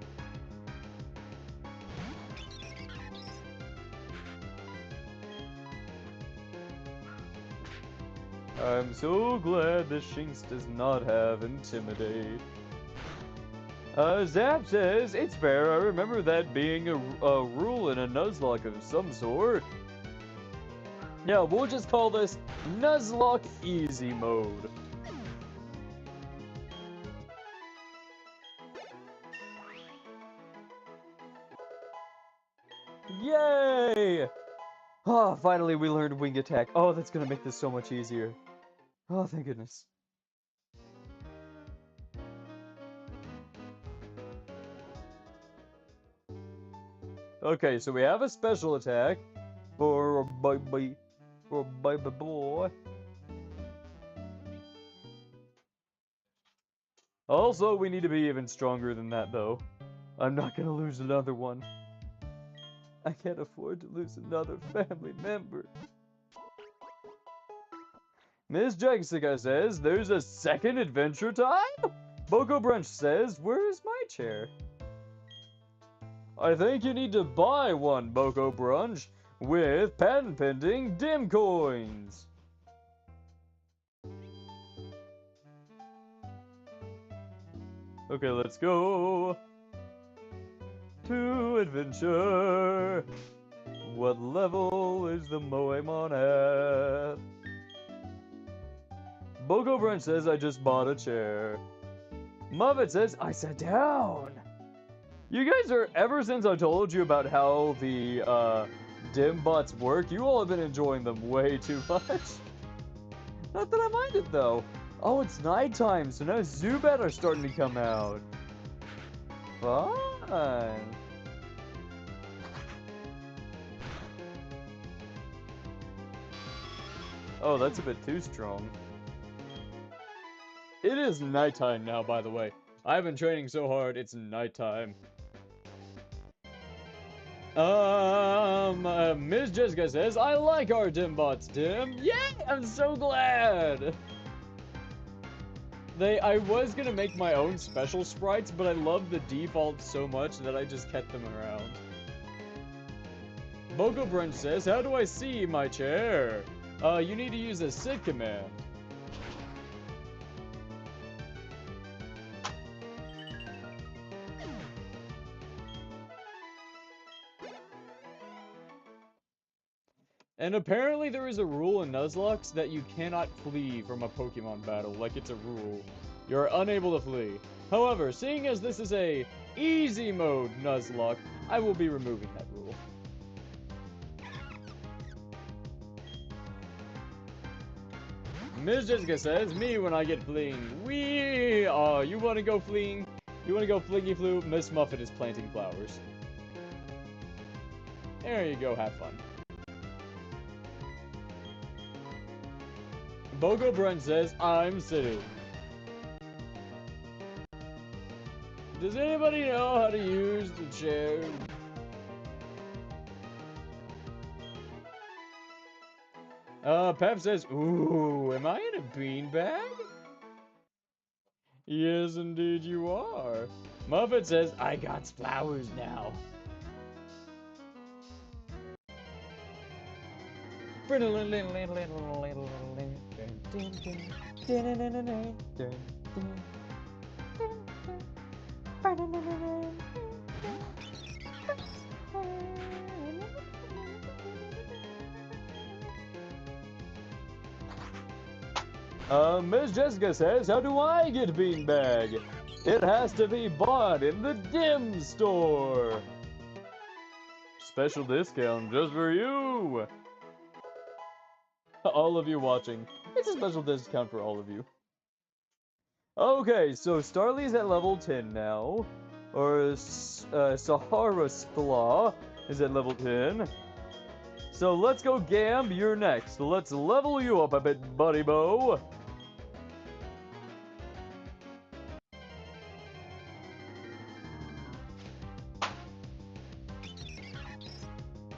I'm so glad the Shinx does not have Intimidate. Zap says, it's fair, I remember that being a rule in a Nuzlocke of some sort. Yeah, we'll just call this Nuzlocke Easy Mode. Yay! Oh, finally we learned Wing Attack. Oh, that's gonna make this so much easier. Oh, thank goodness. Okay, so we have a special attack for baby boy. Also, we need to be even stronger than that, though. I'm not gonna lose another one. I can't afford to lose another family member. Miss Jessica says, there's a second adventure time? Boko Brunch says, where's my chair? I think you need to buy one, Boko Brunch, with patent pending dim coins. Okay, let's go to adventure. What level is the Moemon at? Boko Brunch says I just bought a chair. Muffet says I sat down. You guys are, ever since I told you about how the DimBots work, you all have been enjoying them way too much. Not that I mind it though. Oh, it's nighttime, so now Zubat are starting to come out. Fun. Oh, that's a bit too strong. It is nighttime now, by the way. I've been training so hard, it's nighttime. Ms. Jessica says, I like our DimBots, Dim. Yay! I'm so glad! I was gonna make my own special sprites, but I love the default so much that I just kept them around. Boko Brunch says, how do I see my chair? You need to use a sit command. And apparently there is a rule in Nuzlocke that you cannot flee from a Pokemon battle, like it's a rule. You're unable to flee. However, seeing as this is a easy mode Nuzlocke, I will be removing that rule. Ms. Jessica says, me when I get fleeing. Wee! Oh, you wanna go fleeing? You wanna go flingy flu? Miss Muffet is planting flowers. There you go, have fun. Boko Brunch says, I'm sitting. Does anybody know how to use the chair? Pep says, ooh, am I in a beanbag? Yes, indeed you are. Muffet says, I got flowers now. Miss Jessica says, how do I get beanbag? It has to be bought in the Dim store. Special discount just for you. All of you watching. It's a special discount for all of you. Okay, so Starly's at level 10 now. Or Sahara Spla is at level 10. So let's go, Gamb, you're next. Let's level you up a bit, buddy Bo.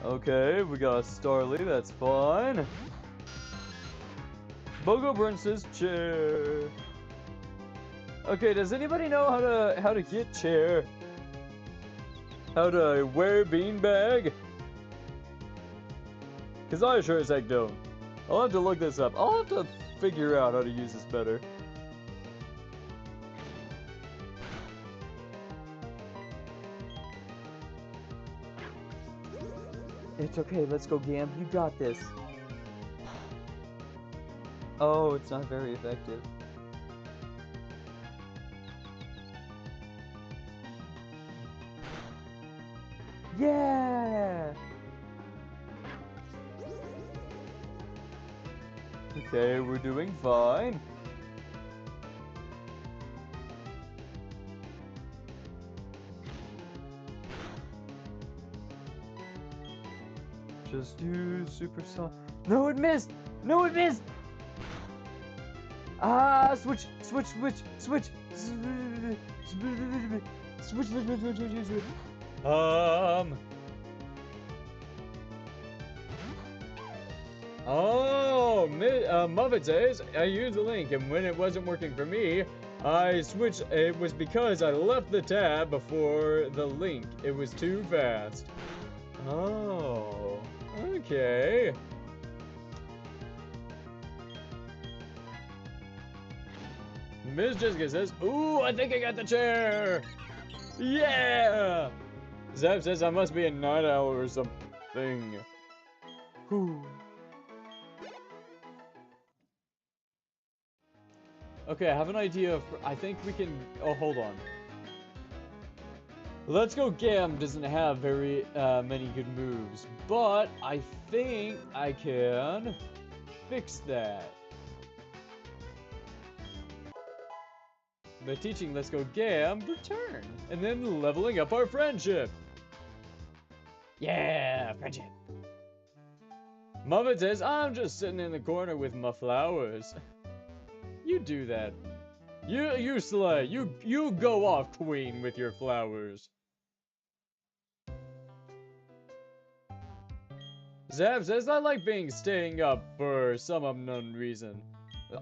Okay, we got Starly, that's fine. Boko Brunch's chair. Okay, does anybody know how to get chair? How to wear beanbag? Cause I sure as heck don't. I'll have to look this up. I'll have to figure out how to use this better. It's okay, let's go, Gam. You got this. Oh, it's not very effective. Yeah! Okay, we're doing fine. Just use super sonic. No, it missed! No, it missed! Ah, switch, switch, switch, switch. Switch, switch. Oh, Muppet says I used the link, and when it wasn't working for me, I switched. It was because I left the tab before the link. It was too fast. Oh, okay. Miss Jessica says, "Ooh, I think I got the chair." Yeah. Zeb says I must be a night owl or something. Whew. Okay, I have an idea of. I think we can. Oh, hold on. Let's Go Gam doesn't have very many good moves, but I think I can fix that by teaching Let's Go Gam Return, and then leveling up our friendship. Yeah, friendship. Muppet says, I'm just sitting in the corner with my flowers. You do that. You slay. You go off, queen, with your flowers. Zab says, I like staying up for some unknown reason.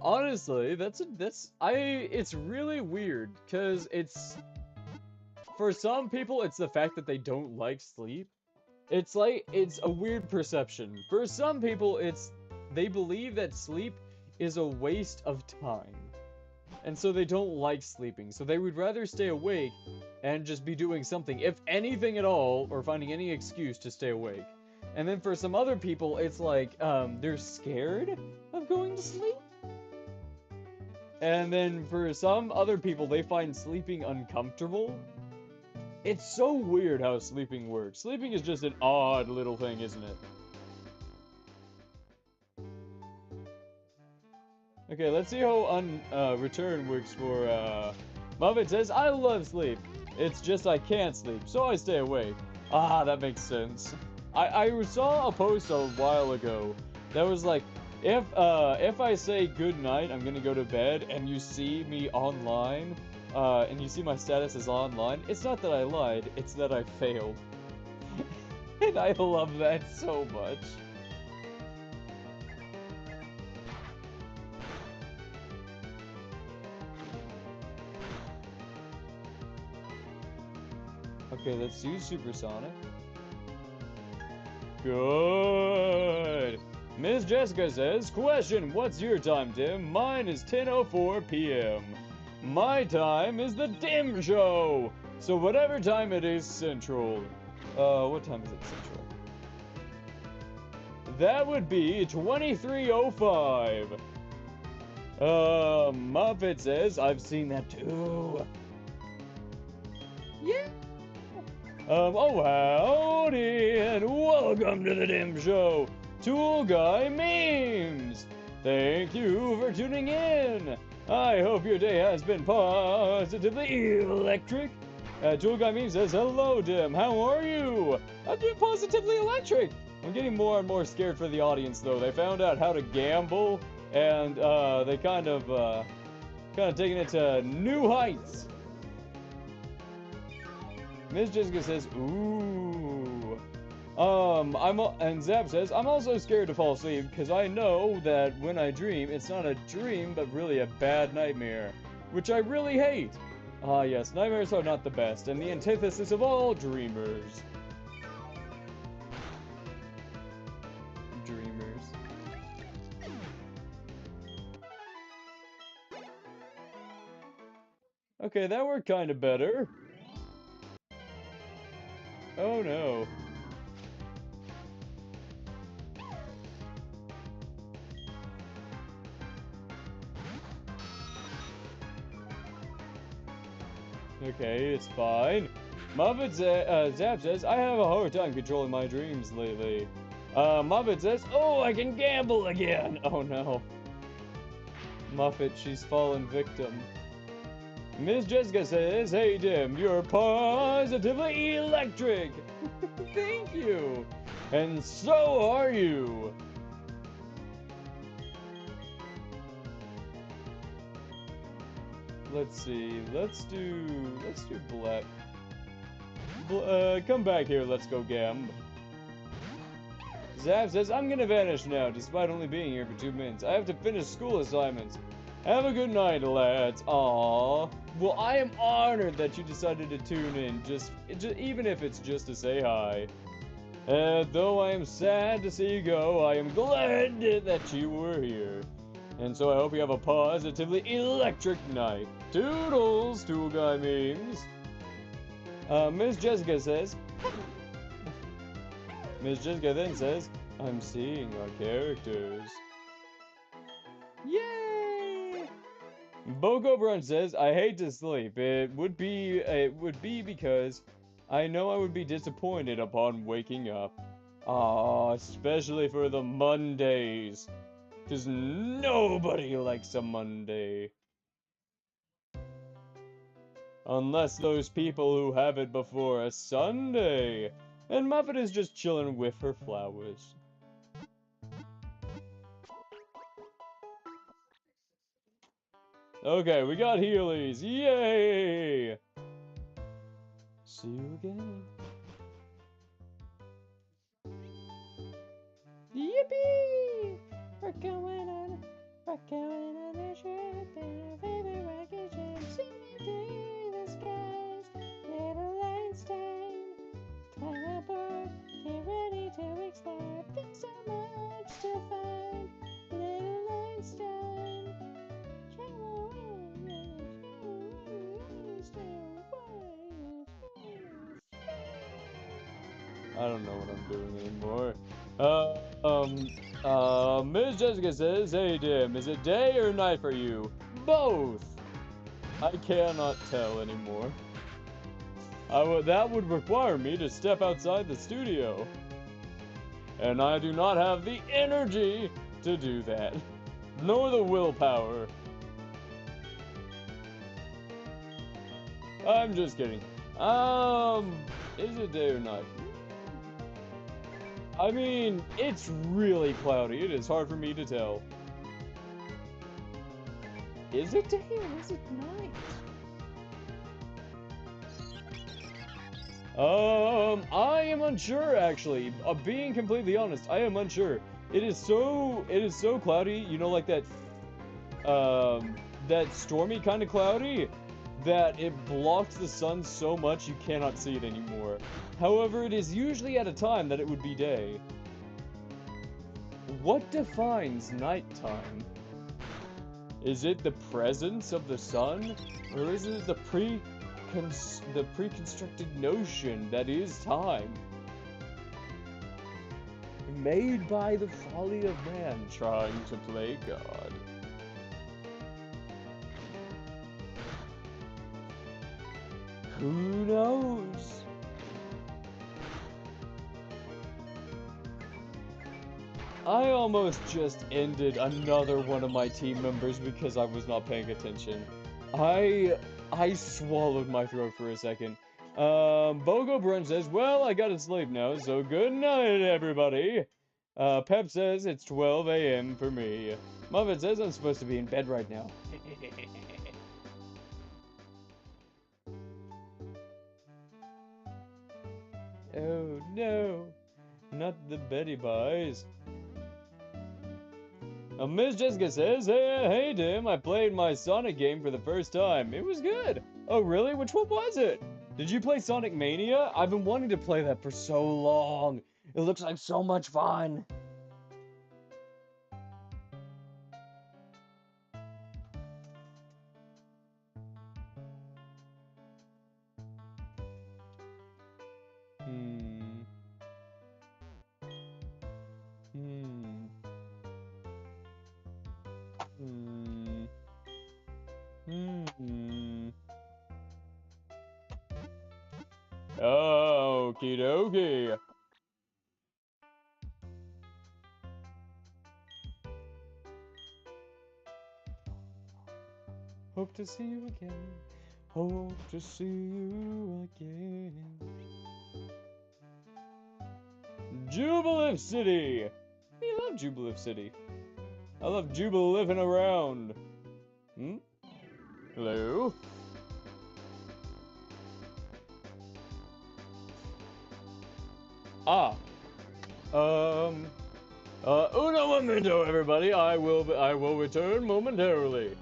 Honestly, it's really weird, because for some people, it's the fact that they don't like sleep. It's a weird perception. For some people, they believe that sleep is a waste of time. And so they don't like sleeping. So they would rather stay awake and just be doing something, if anything at all, or finding any excuse to stay awake. And then for some other people, it's like, they're scared of going to sleep. And then for some other people, they find sleeping uncomfortable. It's so weird how sleeping works. Sleeping is just an odd little thing, isn't it? Okay, let's see how return works for, Muppet says, I love sleep. It's just I can't sleep, so I stay awake. Ah, that makes sense. I saw a post a while ago that was like, if I say good night, I'm gonna go to bed, and you see me online, and you see my status is online, it's not that I lied, it's that I failed. And I love that so much. Okay, let's use supersonic. Good. Miss Jessica says, question, what's your time, Dim? Mine is 10:04 p.m. My time is the Dimshow. So whatever time it is central. What time is it central? That would be 23:05. Muppet says, I've seen that too. Yeah. Oh howdy, and welcome to the Dimshow, Tool Guy Memes! Thank you for tuning in! I hope your day has been positively electric. Tool Guy Memes says, hello Dim, how are you? I'm doing positively electric! I'm getting more and more scared for the audience though. They found out how to gamble, and they kind of taking it to new heights. Miss Jessica says, ooh. And Zap says, I'm also scared to fall asleep because I know that when I dream, it's not a dream, but really a bad nightmare, which I really hate. Ah, yes, nightmares are not the best, and the antithesis of all dreamers. Dreamers. Okay, that worked kind of better. Oh no. Okay, it's fine. Zap says, I have a hard time controlling my dreams lately. Muffet says, oh, I can gamble again. Oh no. Muffet, she's fallen victim. Miss Jessica says, hey Dim, you're positively electric. Thank you. And so are you. Let's see. Let's do black. Come back here. Let's go gam. Zap says, I'm gonna vanish now, despite only being here for 2 minutes. I have to finish school assignments. Have a good night, lads. Aww. Well, I am honored that you decided to tune in, just even if it's just to say hi. Though I am sad to see you go, I am glad that you were here. And so I hope you have a positively electric night. Toodles, Tool Guy memes. Miss Jessica says, Miss Jessica then says, I'm seeing our characters. Yay! Boko Brunch says, I hate to sleep. It would be because I know I would be disappointed upon waking up. Ah, especially for the Mondays. Because nobody likes a Monday. Unless those people who have it before a Sunday. And Muffet is just chilling with her flowers. Okay, we got Heelys. Yay! See you again. Yippee! We're going on a trip in our favorite rocket ship, singing through the skies. Little Einstein, climb aboard, get ready to explore. There's so much to find. Little Einstein, travel I don't know what I'm doing anymore. Miss Jessica says, hey Dim, is it day or night for you? Both! I cannot tell anymore. That would require me to step outside the studio. And I do not have the energy to do that. Nor the willpower. I'm just kidding. Is it day or night? I mean, it's really cloudy. It is hard for me to tell. Is it day or is it night? I am unsure actually. Being completely honest, I am unsure. It is so cloudy, you know, like that stormy kind of cloudy that it blocks the sun so much you cannot see it anymore. However, it is usually at a time that it would be day. What defines nighttime? Is it the presence of the sun, or is it the pre-constructed notion that is time? Made by the folly of man trying to play God. Who knows? I almost just ended another one of my team members because I was not paying attention. I swallowed my throat for a second. Bogo Brunch says, well, I gotta sleep now, so good night, everybody. Pep says it's 12 a.m. for me. Muffet says I'm supposed to be in bed right now. Oh no, not the Betty Buys. Miss Jessica says, hey Dim, I played my Sonic game for the first time. It was good. Oh really? Which one was it? Did you play Sonic Mania? I've been wanting to play that for so long. It looks like so much fun. Hmm. Hmm. Hmm. Hmm. Okie dokie. Hope to see you again. Hope to see you again. Jubilant City! We love Jubilant City. I love Jubilant around. Hmm? Hello? Ah. Uno momento, everybody. I will return momentarily.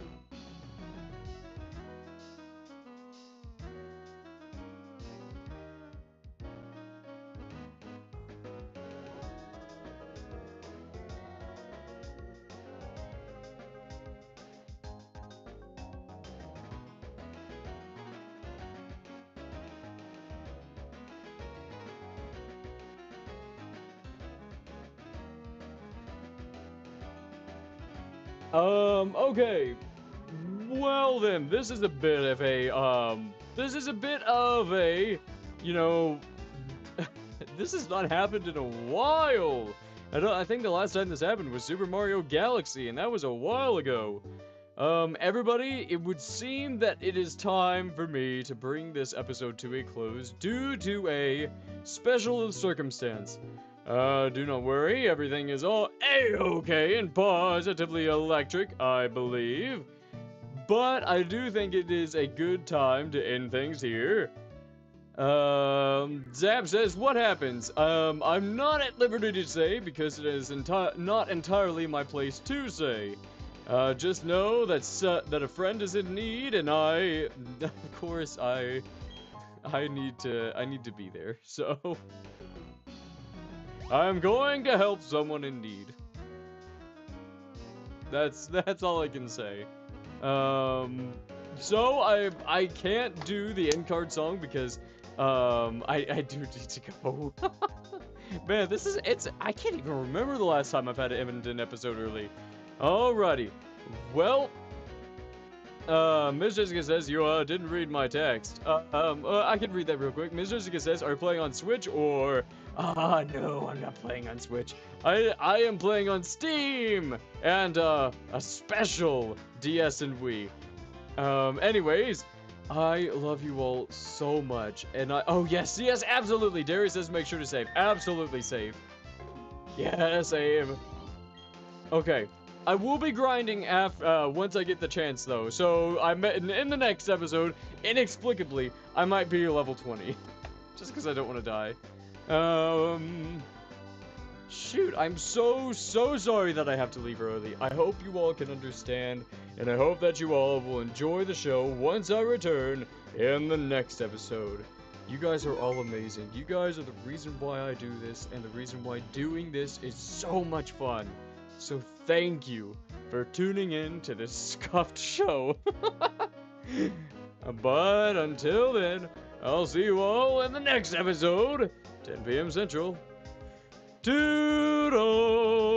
Okay. Well then, this is a bit of a, you know, this has not happened in a while. I think the last time this happened was Super Mario Galaxy, and that was a while ago. Everybody, it would seem that it is time for me to bring this episode to a close due to a special circumstance. Do not worry, everything is all A-okay and positively electric, I believe. But I do think it is a good time to end things here. Zap says, what happens? I'm not at liberty to say because it is not entirely my place to say. Just know that that a friend is in need, and I, of course, I need to be there. So I'm going to help someone in need. That's all I can say. So I can't do the end card song because I do need to go. Man, I can't even remember the last time I've had an end episode early. Alrighty. Well, Ms. Jessica says you didn't read my text. I can read that real quick. Ms. Jessica says, are you playing on Switch or? No, I'm not playing on Switch. I am playing on Steam and a special DS and Wii. Anyways, I love you all so much, and oh yes, absolutely. Darius says make sure to save. Absolutely save. Yeah, save. Okay. I will be grinding once I get the chance, though. So in the next episode, inexplicably, I might be level 20, just because I don't want to die. Shoot, I'm so sorry that I have to leave early. I hope you all can understand, and I hope that you all will enjoy the show once I return in the next episode. You guys are all amazing. You guys are the reason why I do this, and the reason why doing this is so much fun. So thank you for tuning in to this scuffed show. But until then, I'll see you all in the next episode, 10 p.m. Central. Toodle!